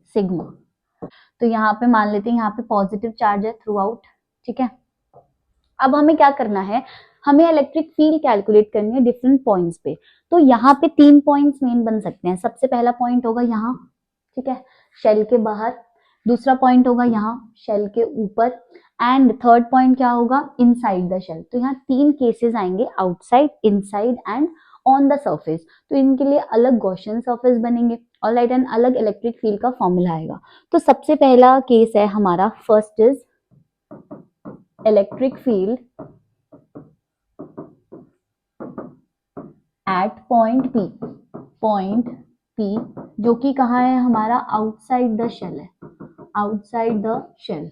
sigma. तो यहाँ पे मान लेते हैं यहाँ पे पॉजिटिव चार्ज है थ्रू आउट, ठीक है। अब हमें क्या करना है, हमें इलेक्ट्रिक फील्ड कैलकुलेट करनी है डिफरेंट पॉइंट्स पे। तो यहाँ पे 3 पॉइंट्स मेन बन सकते हैं। सबसे पहला पॉइंट होगा यहाँ, ठीक है, शेल के बाहर। दूसरा पॉइंट होगा यहाँ शेल के ऊपर, एंड थर्ड पॉइंट क्या होगा, इनसाइड द शेल। तो यहाँ 3 केसेस आएंगे, outside, inside and on the surface. तो इनके लिए अलग गॉसियन सरफेस बनेंगे, ऑलराइट, एंड अलग इलेक्ट्रिक फील्ड का फॉर्मूला आएगा। तो सबसे पहला केस है हमारा, first is electric field at point P, जो कि कहाँ है हमारा, आउटसाइड द शेल है, आउटसाइड द शेल।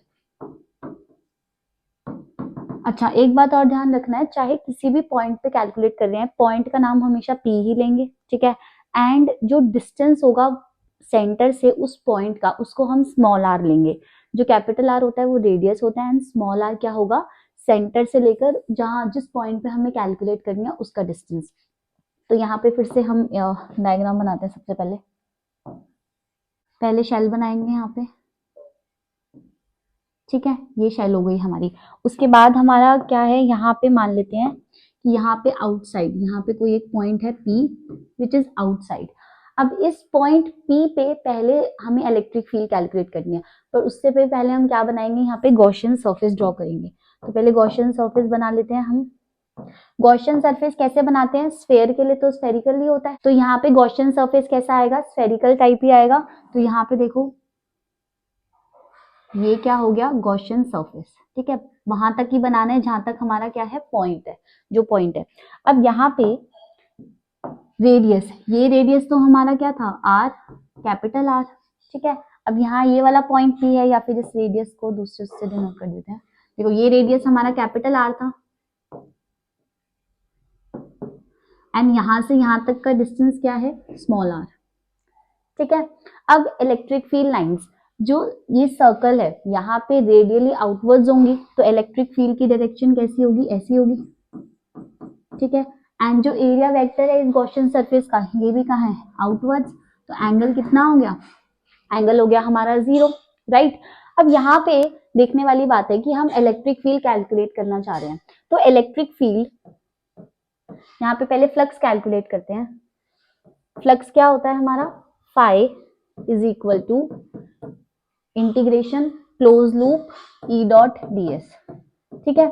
अच्छा, एक बात और ध्यान रखना है, चाहे किसी भी पॉइंट पे कैलकुलेट कर रहे हैं, पॉइंट का नाम हमेशा P ही लेंगे, ठीक है। एंड जो डिस्टेंस होगा सेंटर से उस पॉइंट का, उसको हम स्मॉल r लेंगे। जो कैपिटल R होता है वो रेडियस होता है, एंड स्मॉल r क्या होगा, सेंटर से लेकर जहां जिस पॉइंट पे हमें कैलकुलेट करनी है उसका डिस्टेंस। तो यहाँ पे फिर से हम डायग्राम बनाते हैं। सबसे पहले शेल बनाएंगे यहाँ पे, ठीक है, ये शेल हो गई हमारी। उसके बाद हमारा क्या है, यहाँ पे मान लेते हैं कि यहाँ पे आउटसाइड, यहाँ पे कोई एक पॉइंट है P विच इज आउटसाइड। अब इस पॉइंट P पे पहले हमें इलेक्ट्रिक फील्ड कैलकुलेट करनी है, पर उससे पहले हम क्या बनाएंगे, यहाँ पे गॉसियन सरफेस ड्रॉ करेंगे। तो पहले गॉसियन सरफेस बना लेते हैं हम। गॉसियन सरफेस कैसे बनाते हैं, स्फेयर के लिए तो स्फेरिकल ही होता है, तो यहाँ पे गॉसियन सरफेस कैसा आएगा, स्फेरिकल टाइप ही आएगा। तो यहाँ पे देखो, ये क्या हो गया, गॉसियन सरफेस, ठीक है। वहां तक ही बनाना है जहां तक हमारा क्या है, पॉइंट है, जो पॉइंट है। अब यहाँ पे रेडियस, ये रेडियस तो हमारा क्या था, R, कैपिटल R, ठीक है। अब यहाँ ये वाला पॉइंट P है, या फिर इस रेडियस को दूसरे से डिनोट कर देते हैं। देखो, ये रेडियस हमारा कैपिटल R था, एंड यहां से यहां तक का डिस्टेंस क्या है, स्मॉल r, ठीक है। अब इलेक्ट्रिक फील्ड लाइंस, जो ये सर्कल है यहाँ पे रेडियली आउटवर्ड्स होंगी, तो इलेक्ट्रिक फील्ड की डायरेक्शन कैसी होगी, ऐसी होगी, ठीक है। एंड जो एरिया वेक्टर है इस गॉसियन सरफेस का, ये भी कहाँ है, आउटवर्ड्स। तो एंगल कितना हो गया, एंगल हो गया हमारा 0, राइट। अब यहाँ पे देखने वाली बात है कि हम इलेक्ट्रिक फील्ड कैलकुलेट करना चाह रहे हैं। तो इलेक्ट्रिक फील्ड, यहाँ पे पहले फ्लक्स कैलकुलेट करते हैं। फ्लक्स क्या होता है हमारा, phi is equal to integration close loop E dot ds, ठीक है।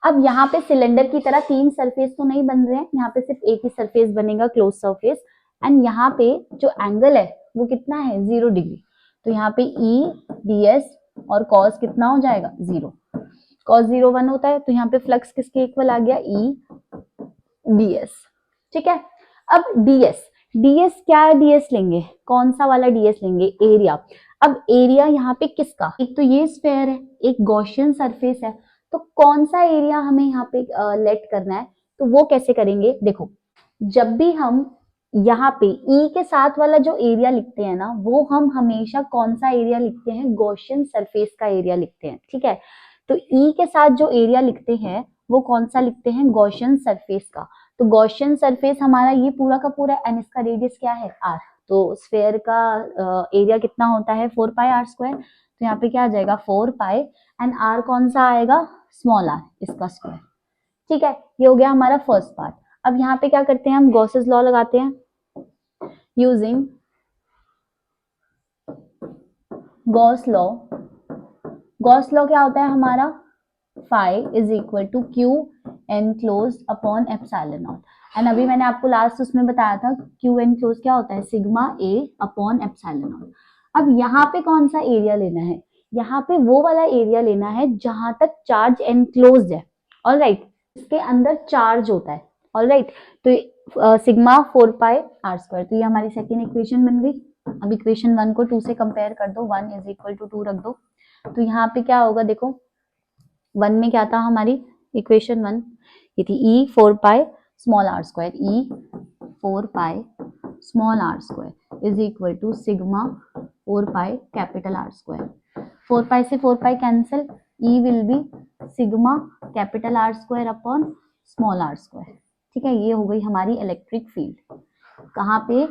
अब यहाँ पे सिलेंडर की तरह 3 सरफेस तो नहीं बन रहे हैं, यहाँ पे सिर्फ एक ही सरफेस बनेगा, क्लोज सरफेस। एंड यहाँ पे जो एंगल है वो कितना है, 0 डिग्री। तो यहाँ पे ई ds और cos कितना हो जाएगा, 0। cos 0 1 होता है, तो यहाँ पे फ्लक्स किसके इक्वल आ गया, ई ds, ठीक है। अब ds क्या ds लेंगे, कौन सा वाला ds लेंगे, एरिया। अब एरिया यहाँ पे किसका, एक तो ये स्फेयर है, एक गॉसियन सरफेस है, तो कौन सा एरिया हमें यहाँ पे लेट करना है, तो वो कैसे करेंगे, देखो, जब भी हम यहाँ पे E के साथ वाला जो एरिया लिखते हैं ना, वो हम हमेशा कौन सा एरिया लिखते हैं, गॉसियन सरफेस का एरिया लिखते हैं, ठीक है। तो E के साथ जो एरिया लिखते हैं वो कौन सा लिखते हैं, गॉसियन सरफेस का। तो गॉसियन सरफेस हमारा ये पूरा का पूरा, एंड इसका रेडियस क्या है, r। तो स्फेयर का एरिया कितना होता है, 4 पाई r स्क्वायर। तो यहाँ पे क्या आ जाएगा, 4 पाई, एंड r कौन सा आएगा, स्मॉल r, इसका स्क्वायर, ठीक है। ये हो गया हमारा फर्स्ट पार्ट। अब यहाँ पे क्या करते हैं, हम गॉसेस लॉ लगाते हैं, using Gauss law. Gauss law क्या होता है हमारा, phi is equal to Q enclosed upon epsilon naught. And अभी मैंने आपको लास्ट उसमें बताया था क्यू एनक्लोज क्या होता है, sigma A upon epsilon naught. अब यहाँ पे कौन सा एरिया लेना है, यहाँ पे वो वाला एरिया लेना है जहां तक चार्ज एनक्लोज्ड है, ऑलराइट, इसके अंदर चार्ज होता है, ऑलराइट। तो सिग्मा 4 पाई आर स्क्वायर। तो ये हमारी सेकेंड इक्वेशन बन गई। अब इक्वेशन 1 को 2 से कंपेयर कर दो, 1 इज इक्वल टू 2 रख दो। तो यहाँ पे क्या होगा, देखो 1 में क्या था हमारी इक्वेशन 1, ये थी E 4 pi small R square, E 4 pi small R square is equal to sigma 4 pi capital R square. 4 pi से 4 pi cancel, E will be sigma capital R square upon small R square, ठीक है। ये हो गई हमारी electric field. कहाँ पे,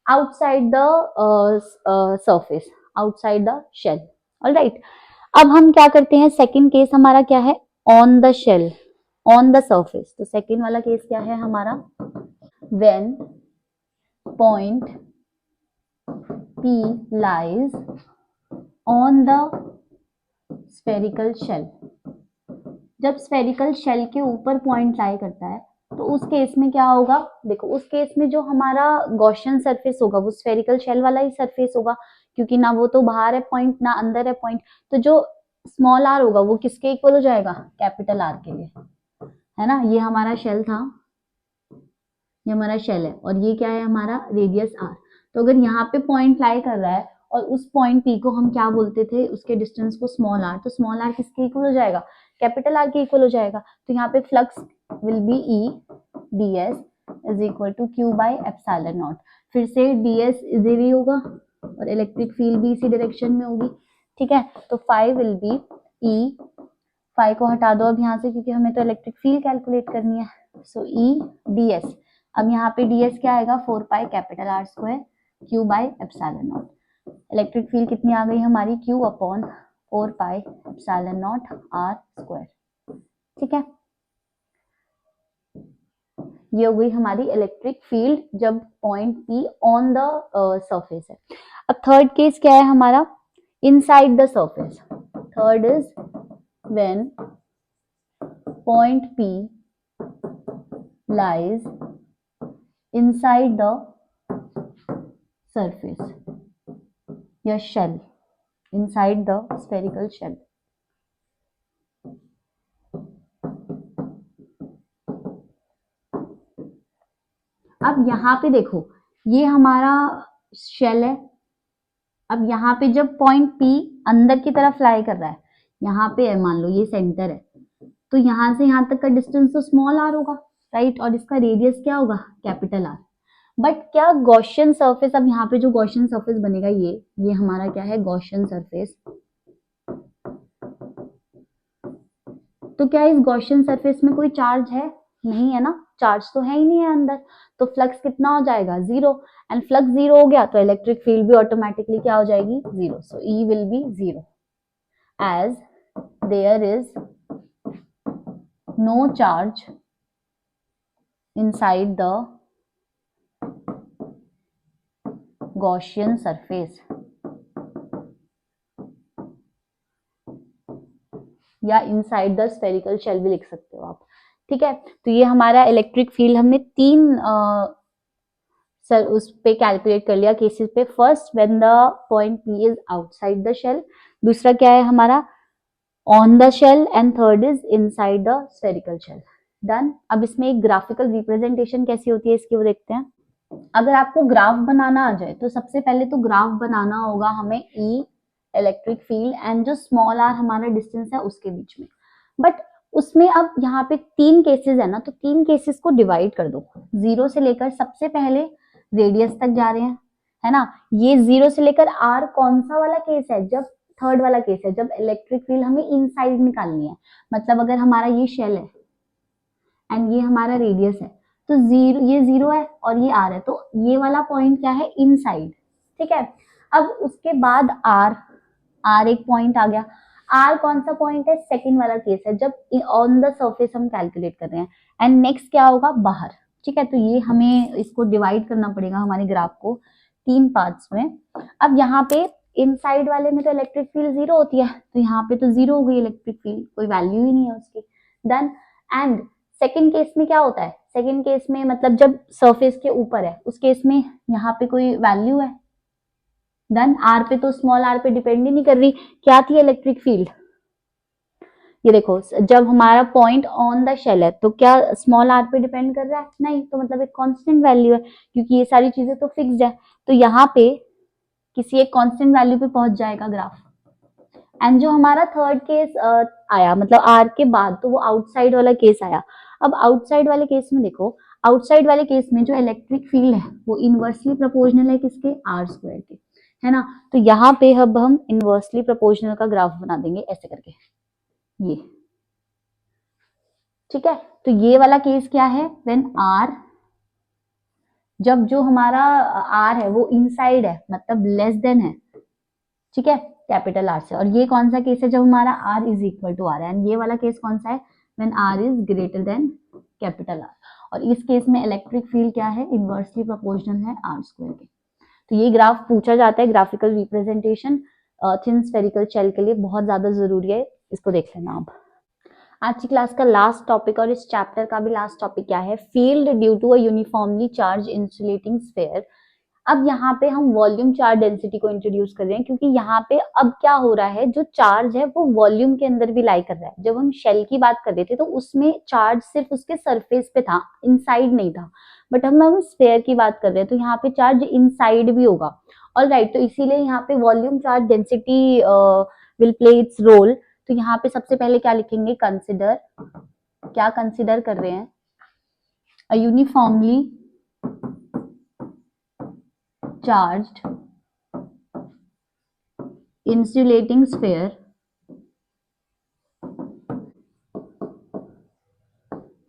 outside the surface, outside the shell. Alright, अब हम क्या करते हैं, सेकंड केस हमारा क्या है, on the shell, on the surface. तो सेकंड वाला केस क्या है हमारा, when point P lies on the spherical shell। जब स्फेरिकल शेल के ऊपर पॉइंट लाई करता है तो उस केस में क्या होगा, देखो उस केस में जो हमारा गॉसियन सरफेस होगा वो स्फेरिकल शेल वाला ही सरफेस होगा, क्योंकि ना वो तो बाहर है पॉइंट ना अंदर है पॉइंट। तो जो स्मॉल आर होगा वो किसके इक्वल हो जाएगा, कैपिटल आर के लिए, है ना। ये हमारा शेल था, ये हमारा शेल है, और ये क्या है हमारा रेडियस आर। तो अगर यहाँ पे पॉइंट लाई कर रहा है और उस पॉइंट पी को हम क्या बोलते थे, उसके डिस्टेंस को स्मॉल आर, तो स्मॉल आर किसके इक्वल हो जाएगा, कैपिटल आर के इक्वल हो जाएगा। तो यहाँ पे flux will be E D S is equal to Q by epsilon naught. फिर से डी एस इधर ही होगा और इलेक्ट्रिक फील्ड भी इसी डायरेक्शन में होगी, ठीक है। तो five will be E, five को हटा दो अब यहाँ से क्योंकि हमें तो इलेक्ट्रिक फील्ड कैलकुलेट करनी है। सो ई डी एस, अब यहाँ पे डी एस क्या आएगा, 4 pi capital R square Q by epsilon naught. Electric field कितनी आ गई हमारी, Q upon 4 pi epsilon naught R square, ठीक है। ये हो गई हमारी इलेक्ट्रिक फील्ड जब point P on the surface है। अब थर्ड केस क्या है हमारा, inside the surface. Third is when point P lies inside the surface या shell, inside the spherical shell। अब यहाँ पे देखो ये हमारा शेल है। अब यहाँ पे जब पॉइंट P अंदर की तरफ फ्लाई कर रहा है, यहाँ पे है मान लो ये सेंटर है, तो यहाँ से यहाँ तक का डिस्टेंस तो स्मॉल आर होगा, राइट, और इसका रेडियस क्या होगा, कैपिटल आर। बट क्या गॉसियन सरफेस, अब यहाँ पे जो गॉसियन सरफेस बनेगा ये हमारा क्या है, गॉसियन सरफेस। तो क्या इस गॉसियन सरफेस में कोई चार्ज है, नहीं है ना, चार्ज तो है ही नहीं है अंदर। तो फ्लक्स कितना हो जाएगा, जीरो। एंड फ्लक्स जीरो हो गया तो इलेक्ट्रिक फील्ड भी ऑटोमेटिकली क्या हो जाएगी, zero. So E will be zero as there is no charge inside the Gaussian surface, या इनसाइड द स्फेरिकल शेल भी लिख सकते हो आप, ठीक है। तो ये हमारा इलेक्ट्रिक फील्ड हमने तीन उस पे कैलकुलेट कर लिया केसेस पे। First when the point P is outside the shell, दूसरा क्या है हमारा on the shell, and third is inside the spherical shell. Done. अब इसमें एक ग्राफिकल रिप्रेजेंटेशन कैसी होती है इसकी वो देखते हैं। अगर आपको ग्राफ बनाना आ जाए तो सबसे पहले तो ग्राफ बनाना होगा हमें ई इलेक्ट्रिक फील्ड एंड जो स्मॉल आर हमारा डिस्टेंस है उसके बीच में। बट उसमें अब यहाँ पे तीन केसेस है ना, तो तीन केसेस को डिवाइड कर दो। जीरो से लेकर सबसे पहले रेडियस तक जा रहे हैं, है ना। ये जीरो से लेकर आर कौन सा वाला केस है, जब थर्ड वाला केस है, जब इलेक्ट्रिक फील्ड हमें इनसाइड निकालनी है। मतलब अगर हमारा ये शेल है एंड ये हमारा रेडियस है, तो जीरो, ये जीरो है और ये आर है, तो ये वाला पॉइंट क्या है, इनसाइड, ठीक है। अब उसके बाद आर, आर एक पॉइंट आ गया। आर कौन सा पॉइंट है, सेकंड वाला केस है जब ऑन द सरफेस हम कैलकुलेट कर रहे हैं। एंड नेक्स्ट क्या होगा, बाहर, ठीक है। तो ये हमें इसको डिवाइड करना पड़ेगा हमारे ग्राफ को तीन पार्ट्स में। अब यहाँ पे इनसाइड वाले में तो इलेक्ट्रिक फील्ड जीरो होती है, तो यहाँ पे तो जीरो हो गई इलेक्ट्रिक फील्ड, कोई वैल्यू ही नहीं है उसकी। डन। एंड सेकेंड केस में क्या होता है, सेकेंड केस में मतलब जब सरफेस के ऊपर है उस केस में यहाँ पे कोई वैल्यू है। डन। आर पे तो स्मॉल आर पे डिपेंड ही नहीं कर रही, क्या थी इलेक्ट्रिक फील्ड, ये देखो जब हमारा पॉइंट ऑन द शेल है तो क्या स्मॉल आर पे डिपेंड कर रहा है, नहीं, तो मतलब एक कांस्टेंट वैल्यू है क्योंकि ये सारी चीजें तो फिक्स्ड है। तो यहाँ पे किसी एक कांस्टेंट वैल्यू पे पहुंच जाएगा ग्राफ। एंड जो हमारा थर्ड केस आया मतलब आर के बाद, तो वो आउटसाइड वाला केस आया। अब आउटसाइड वाले केस में देखो, आउटसाइड वाले केस में जो इलेक्ट्रिक फील्ड है वो इनवर्सली प्रोपोर्शनल है किसके, आर स्क्वायर के, है ना। तो यहाँ पे अब हम इनवर्सली प्रोपोर्शनल का ग्राफ बना देंगे ऐसे करके, ये, ठीक है। तो ये वाला केस क्या है, व्हेन आर जब जो हमारा आर है वो इनसाइड है, मतलब लेस देन है, ठीक है, कैपिटल आर से। और ये कौन सा केस है, जब हमारा R is equal to R है। एंड ये वाला केस कौन सा है, when R is greater than capital R. और इस केस में इलेक्ट्रिक फील्ड क्या है, इनवर्सली प्रोपोर्शनल है आर स्क्वायर के। तो ये ग्राफ पूछा जाता है, graphical representation thin spherical shell के लिए बहुत ज्यादा जरूरी है, इसको देख लेना आप। आज की क्लास का लास्ट टॉपिक और इस चैप्टर का भी लास्ट टॉपिक क्या है, field due to a uniformly charge insulating sphere. अब यहाँ पे हम वॉल्यूम चार्ज डेंसिटी को इंट्रोड्यूस कर रहे हैं, क्योंकि यहाँ पे अब क्या हो रहा है, जो चार्ज है वो वॉल्यूम के अंदर भी लाई कर रहा है। जब हम शेल की बात कर रहे थे तो उसमें चार्ज सिर्फ उसके सरफेस पे था, इनसाइड नहीं था। बट हम स्फीयर की बात कर रहे हैं तो यहाँ पे चार्ज इनसाइड भी होगा। ऑल राइट, तो इसीलिए यहाँ पे volume charge density will play its role. तो यहाँ पे सबसे पहले क्या लिखेंगे, कंसिडर, क्या कंसिडर कर रहे हैं, अ uniformly charged insulating sphere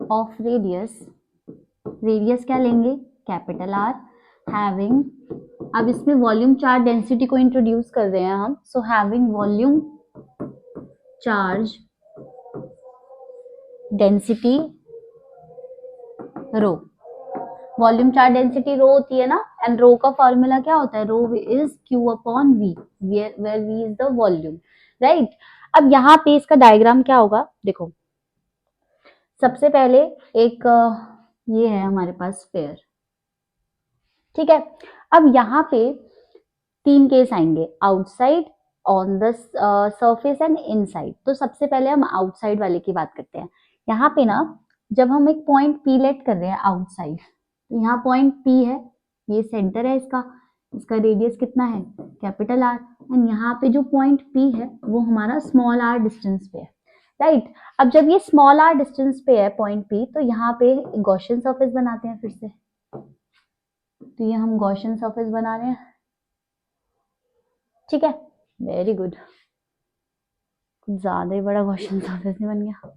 of radius क्या लेंगे, कैपिटल आर, हैविंग, अब इसमें वॉल्यूम चार्ज डेंसिटी को इंट्रोड्यूस कर रहे हैं हम। So having volume charge density rho, volume charge density rho होती है ना, एंड रो का फॉर्मूला क्या होता है, rho is Q upon V, where V is the volume, right. अब यहाँ पे इसका डायग्राम क्या होगा, देखो सबसे पहले एक ये है हमारे पास स्फीयर, ठीक है। अब यहाँ पे तीन केस आएंगे, outside, on the surface and inside. तो सबसे पहले हम आउटसाइड वाले की बात करते हैं। यहाँ पे ना जब हम एक पॉइंट पी लेट कर रहे हैं आउटसाइड, तो यहाँ पॉइंट पी है, ये सेंटर है इसका, इसका रेडियस कितना है, कैपिटल आर, एंड यहाँ पे जो पॉइंट पी है वो हमारा स्मॉल आर डिस्टेंस पे है, राइट। अब जब ये स्मॉल आर डिस्टेंस पे है पॉइंट पी, तो यहाँ पे गॉसियन सरफेस बनाते हैं फिर से। तो ये हम गॉसियन सरफेस बना रहे हैं, ठीक है, वेरी गुड, कुछ ज्यादा ही बड़ा गॉसियन सरफेस नहीं बन गया,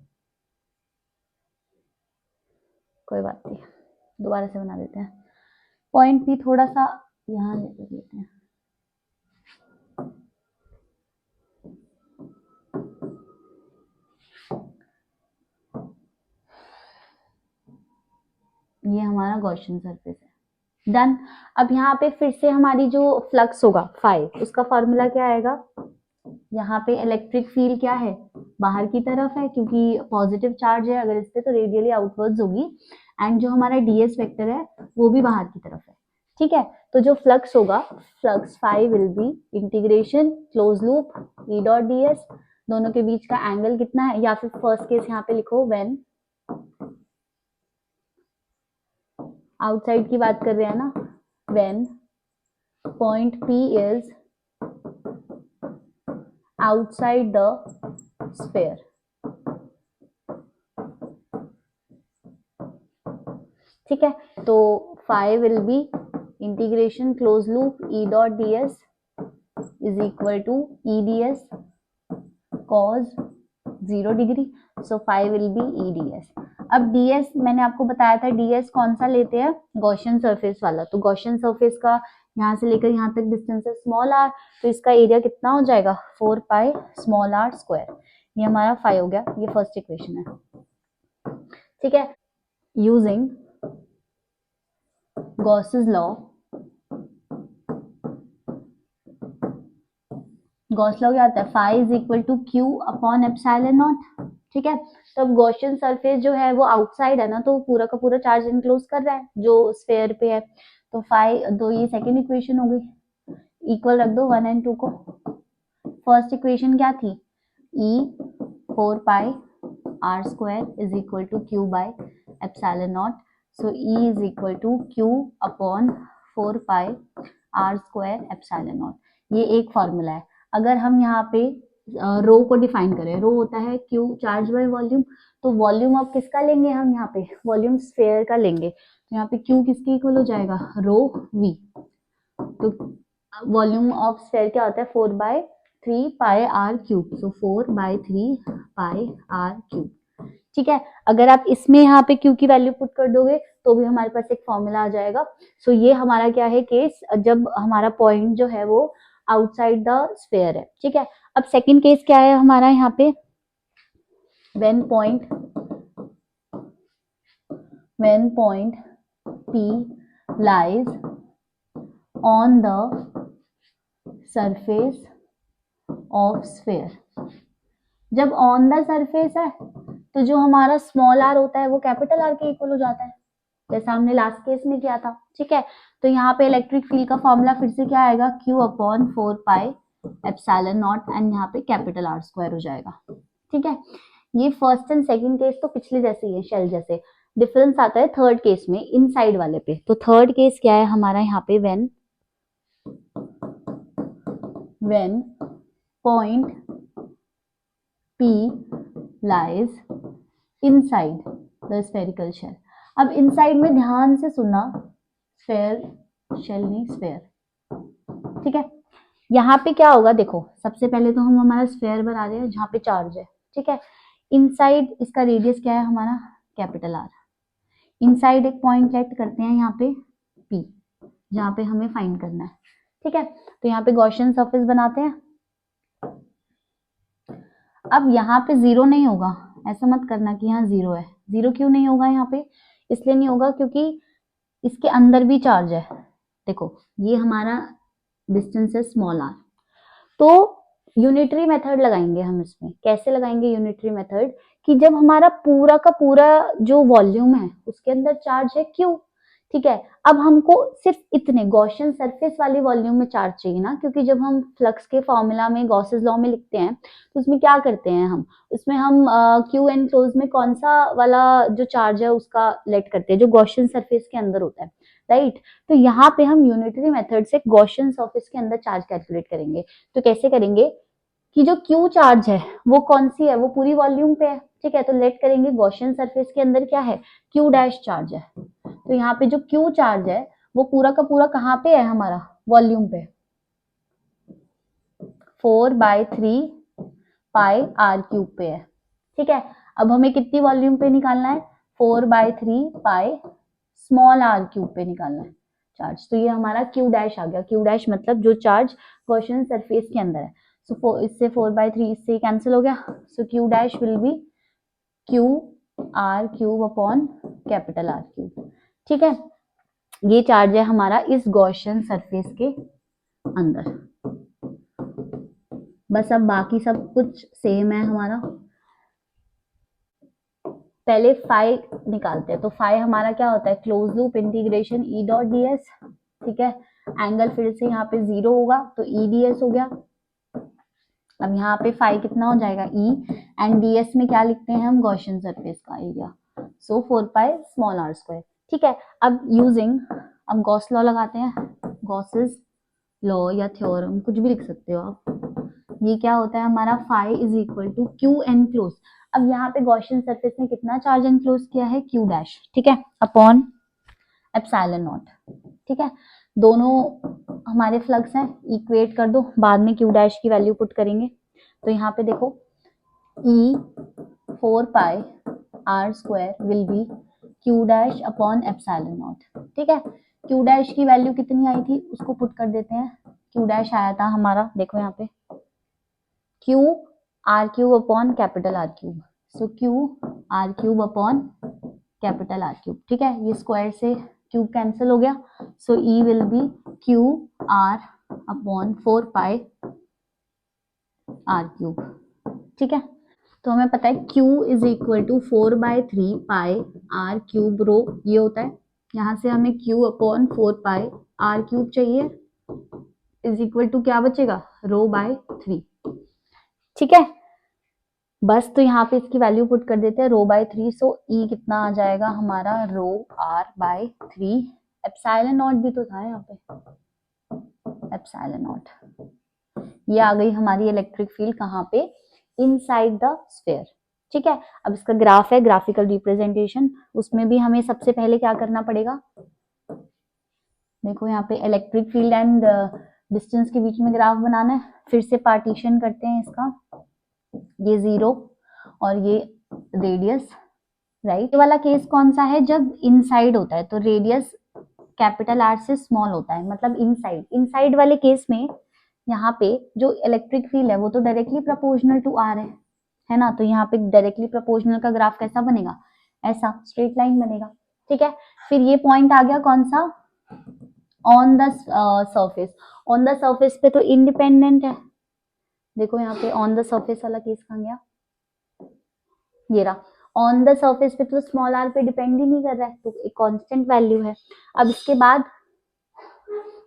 कोई बात नहीं, दोबारा से बना देते हैं। पॉइंट पी थोड़ा सा यहाँ लेते हैं, ये हमारा गॉसियन सरफेस है, डन। अब यहाँ पे फिर से हमारी जो फ्लक्स होगा फाई, उसका फॉर्मूला क्या आएगा, यहाँ पे इलेक्ट्रिक फील्ड क्या है, बाहर की तरफ है, क्योंकि पॉजिटिव चार्ज है अगर इस पे तो रेडियली आउटवर्ड्स होगी, एंड जो हमारा डीएस वेक्टर है वो भी बाहर की तरफ है, ठीक है। तो जो फ्लक्स होगा, flux phi will be integration close loop E dot DS, दोनों के बीच का एंगल कितना है, या फिर फर्स्ट केस यहाँ पे लिखो, व्हेन आउटसाइड की बात कर रहे हैं ना, when point P is outside the sphere, ठीक है। तो phi will be integration close loop E dot ds is equal to EDS cos 0 degree, so phi will be EDS। अब ds मैंने आपको बताया था, ds कौन सा लेते हैं, गॉसियन सरफेस वाला। तो गॉसियन सरफेस का यहाँ से लेकर यहाँ तक डिस्टेंस है स्मॉल आर, तो इसका एरिया कितना हो जाएगा, 4 पाई स्मॉल आर स्क्वायर, ये हमारा फाई हो गया, ये फर्स्ट इक्वेशन है, ठीक है। Using Gauss's law, Gauss law क्या होता है, phi is equal to Q upon epsilon naught, ठीक है। तो अब गॉसियन सरफेस जो है वो आउटसाइड है ना, तो पूरा का पूरा चार्ज इनक्लोज कर रहा है जो स्फीयर पे है, तो फाई, तो ये सेकेंड इक्वेशन हो गई, इक्वल रख दो 1 एंड 2 को। फर्स्ट इक्वेशन क्या थी, E 4 pi R square is equal to Q by epsilon naught, so E is equal to Q upon 4 pi R square epsilon naught, ये एक फॉर्मूला है। अगर हम यहाँ पे रो को डिफाइन करें, रो होता है क्यू चार्ज बाय वॉल्यूम, तो वॉल्यूम अब किसका लेंगे हम, यहाँ पे वॉल्यूम स्फीयर का लेंगे, तो यहाँ पे क्यू किसके इक्वल हो जाएगा, रो वी। तो वॉल्यूम ऑफ स्फीयर क्या होता है, 4 बाय 3 पाई आर क्यूब, सो 4 बाय 3 पाई आर क्यूब, ठीक है। अगर आप इसमें यहाँ पे क्यू की वैल्यू पुट कर दोगे तो भी हमारे पास एक फॉर्मूला आ जाएगा। सो ये हमारा क्या है केस, जब हमारा पॉइंट जो है वो आउटसाइड द स्फीयर है, ठीक है। अब सेकंड केस क्या है हमारा यहाँ पे, when point P lies on the surface of sphere। जब ऑन द सरफेस है तो जो हमारा स्मॉल आर होता है वो कैपिटल आर के इक्वल हो जाता है, जैसा हमने लास्ट केस में किया था, ठीक है। तो यहाँ पे इलेक्ट्रिक फील्ड का फॉर्मूला फिर से क्या आएगा, Q/4 pi epsilon naught, and यहाँ पे कैपिटल आर स्क्वायर हो जाएगा, ठीक है। ये फर्स्ट एंड सेकंड केस तो पिछले जैसे ही है, शेल जैसे। डिफरेंस आता है थर्ड केस में, इनसाइड वाले पे। तो थर्ड केस क्या है हमारा यहाँ पे, when point P lies inside the spherical shell। अब इनसाइड में ध्यान से सुनना, स्फेयर शेल नहीं स्फेयर, ठीक है। यहाँ पे क्या होगा देखो, सबसे पहले तो हम हमारा स्फेयर बना रहे हैं जहाँ पे चार्ज है, ठीक है। इनसाइड इसका रेडियस क्या है हमारा, कैपिटल आर। इनसाइड एक पॉइंट लेट करते हैं यहाँ पे P, जहाँ पे हमें फाइंड करना है, ठीक है। तो यहाँ पे गॉसियन सरफेस बनाते हैं। अब यहाँ पे जीरो नहीं होगा, ऐसा मत करना कि यहाँ जीरो है। जीरो क्यों नहीं होगा यहाँ पे, इसलिए नहीं होगा क्योंकि इसके अंदर भी चार्ज है। देखो ये हमारा डिस्टेंस है स्मॉल आर, तो यूनिटरी मेथड लगाएंगे हम इसमें। कैसे लगाएंगे यूनिटरी मेथड, कि जब हमारा पूरा का पूरा जो वॉल्यूम है उसके अंदर चार्ज है Q, ठीक है। अब हमको सिर्फ इतने गॉसियन सरफेस वाली वॉल्यूम में चार्ज चाहिए ना, क्योंकि जब हम फ्लक्स के फॉर्मूला में गॉसेस लॉ में लिखते हैं तो उसमें क्या करते हैं हम, उसमें हम Q एनक्लोज में कौन सा वाला जो चार्ज है उसका लेट करते हैं, जो गॉसियन सरफेस के अंदर होता है, राइट। तो यहाँ पे हम यूनिटरी मेथड से गॉसियन सरफेस के अंदर चार्ज कैलकुलेट करेंगे। तो कैसे करेंगे कि जो Q चार्ज है वो कौन सी है, वो पूरी वॉल्यूम पे है, ठीक है। तो लेट करेंगे गॉसियन सरफेस के अंदर क्या है, Q डैश चार्ज है। तो यहाँ पे जो Q चार्ज है वो पूरा का पूरा कहाँ पे है हमारा, वॉल्यूम पे, 4/3 पाई आर क्यूब पे है, ठीक है। अब हमें कितनी वॉल्यूम पे निकालना है, 4/3 पाई स्मॉल आर क्यूब पे निकालना है चार्ज। तो ये हमारा Q डैश आ गया। Q डैश मतलब जो चार्ज गॉसियन सरफेस के अंदर है। सो इससे 4/3 इससे कैंसिल हो गया। सो Q dash will be Q R cube upon capital R cube, ठीक है। ये चार्ज है हमारा इस गॉसियन सरफेस के अंदर। बस अब बाकी सब कुछ सेम है हमारा। पहले फाई निकालते हैं। तो फाई हमारा क्या होता है, close loop integration E dot ds, ठीक है। एंगल फिर से यहाँ पे जीरो होगा तो E ds हो गया। अब यहाँ पे फाई कितना हो जाएगा E, एंड ds में क्या लिखते हैं हम, गॉसियन सरफेस का area. So 4 pi small R square, ठीक है। अब यूजिंग, अब गॉस लॉ लगाते हैं, गॉसेस लॉ या थ्योरम कुछ भी लिख सकते हो आप। ये क्या होता है हमारा, phi is equal to Q enclose. अब यहाँ पे गॉसियन सरफेस ने कितना चार्ज एनक्लोज किया है, Q डैश, ठीक है, अपॉन एप्सिलॉन नॉट, ठीक है। दोनों हमारे फ्लक्स हैं, इक्वेट कर दो, बाद में Q डैश की वैल्यू पुट करेंगे। तो यहाँ पे देखो E 4 pi R square will be Q dash upon epsilon naught, ठीक है। Q डैश की वैल्यू कितनी आई थी उसको पुट कर देते हैं। Q डैश आया था हमारा, देखो यहाँ पे Q R cube upon capital R cube. So Q R cube upon capital R cube, ठीक है। ये स्क्वायर से क्यूब कैंसिल हो गया। So E will be Q R अपॉन 4 पाई R क्यूब, ठीक है। तो हमें पता है Q is equal to 4/3 pi R cube rho, ये होता है। यहाँ से हमें Q अपॉन 4 पाई R क्यूब चाहिए, इज इक्वल टू क्या बचेगा, रो/3, ठीक है। बस तो यहाँ पे इसकी वैल्यू पुट कर देते हैं, रो/3। सो E कितना आ जाएगा हमारा, रो/3। एप्सिलॉन नॉट भी तो था यहाँ पे, एप्सिलॉन नॉट। ये आ गई हमारी इलेक्ट्रिक फील्ड कहाँ पे, इनसाइड द स्फीयर, ठीक है। अब इसका ग्राफ है, ग्राफिकल रिप्रेजेंटेशन, उसमें भी हमें सबसे पहले क्या करना पड़ेगा, देखो यहाँ पे इलेक्ट्रिक फील्ड एंड डिस्टेंस के बीच में ग्राफ बनाना है। फिर से पार्टीशन करते हैं इसका, ये 0 और ये रेडियस, राइट। ये वाला केस कौन सा है, जब इनसाइड होता है तो रेडियस कैपिटल आर से स्मॉल होता है, मतलब इनसाइड। इनसाइड वाले केस में यहाँ पे जो इलेक्ट्रिक फील्ड है वो तो डायरेक्टली प्रोपोर्शनल टू आर है ना, तो यहाँ पे डायरेक्टली प्रोपोर्शनल का ग्राफ कैसा बनेगा, ऐसा स्ट्रेट लाइन बनेगा। ठीक है, फिर ये पॉइंट आ गया कौन सा, on the surface. On the surface पे तो इंडिपेंडेंट है, देखो यहाँ पे ऑन द सरफेस वाला केस कहाँ गया, ये रहा। ऑन द सरफेस पे तो स्मॉल आर पे डिपेंड ही नहीं कर रहा है, तो एक कांस्टेंट वैल्यू है। अब इसके बाद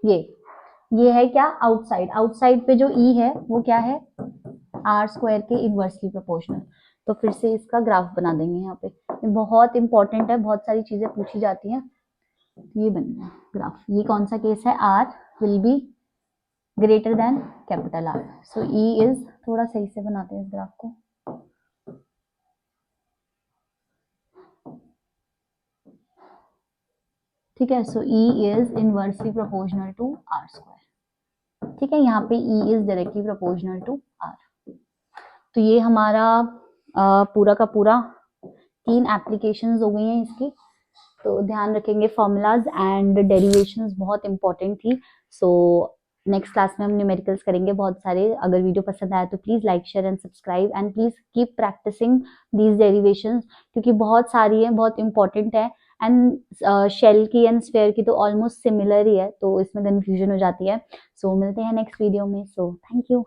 ये है क्या, आउटसाइड। आउटसाइड पे जो ई है वो क्या है, आर स्क्वायर के इनवर्सली प्रोपोर्शनल। तो फिर से इसका ग्राफ बना देंगे यहाँ पे, ये बहुत इंपॉर्टेंट है, बहुत सारी चीजें पूछी जाती हैं। ये बन गया ग्राफ। ये कौन सा केस है, R will be greater than capital R, so E is, थोड़ा सही से बनाते हैं इस ग्राफ को। ठीक है, so E is inversely proportional to R square. ठीक है, यहाँ पे E is directly proportional to R. तो ये हमारा पूरा का पूरा 3 एप्लीकेशंस हो गई हैं इसकी। तो ध्यान रखेंगे, फॉर्मूलाज एंड डेरिवेशंस बहुत इंपॉर्टेंट थी। सो नेक्स्ट क्लास में हम न्यूमेरिकल्स करेंगे बहुत सारे। अगर वीडियो पसंद आया तो please like share and subscribe and please keep practising these derivations, क्योंकि बहुत सारी हैं, बहुत इंपॉर्टेंट है। एंड शेल की एंड स्फेयर की तो ऑलमोस्ट सिमिलर ही है, तो इसमें कंफ्यूजन हो जाती है। सो मिलते हैं नेक्स्ट वीडियो में। So thank you.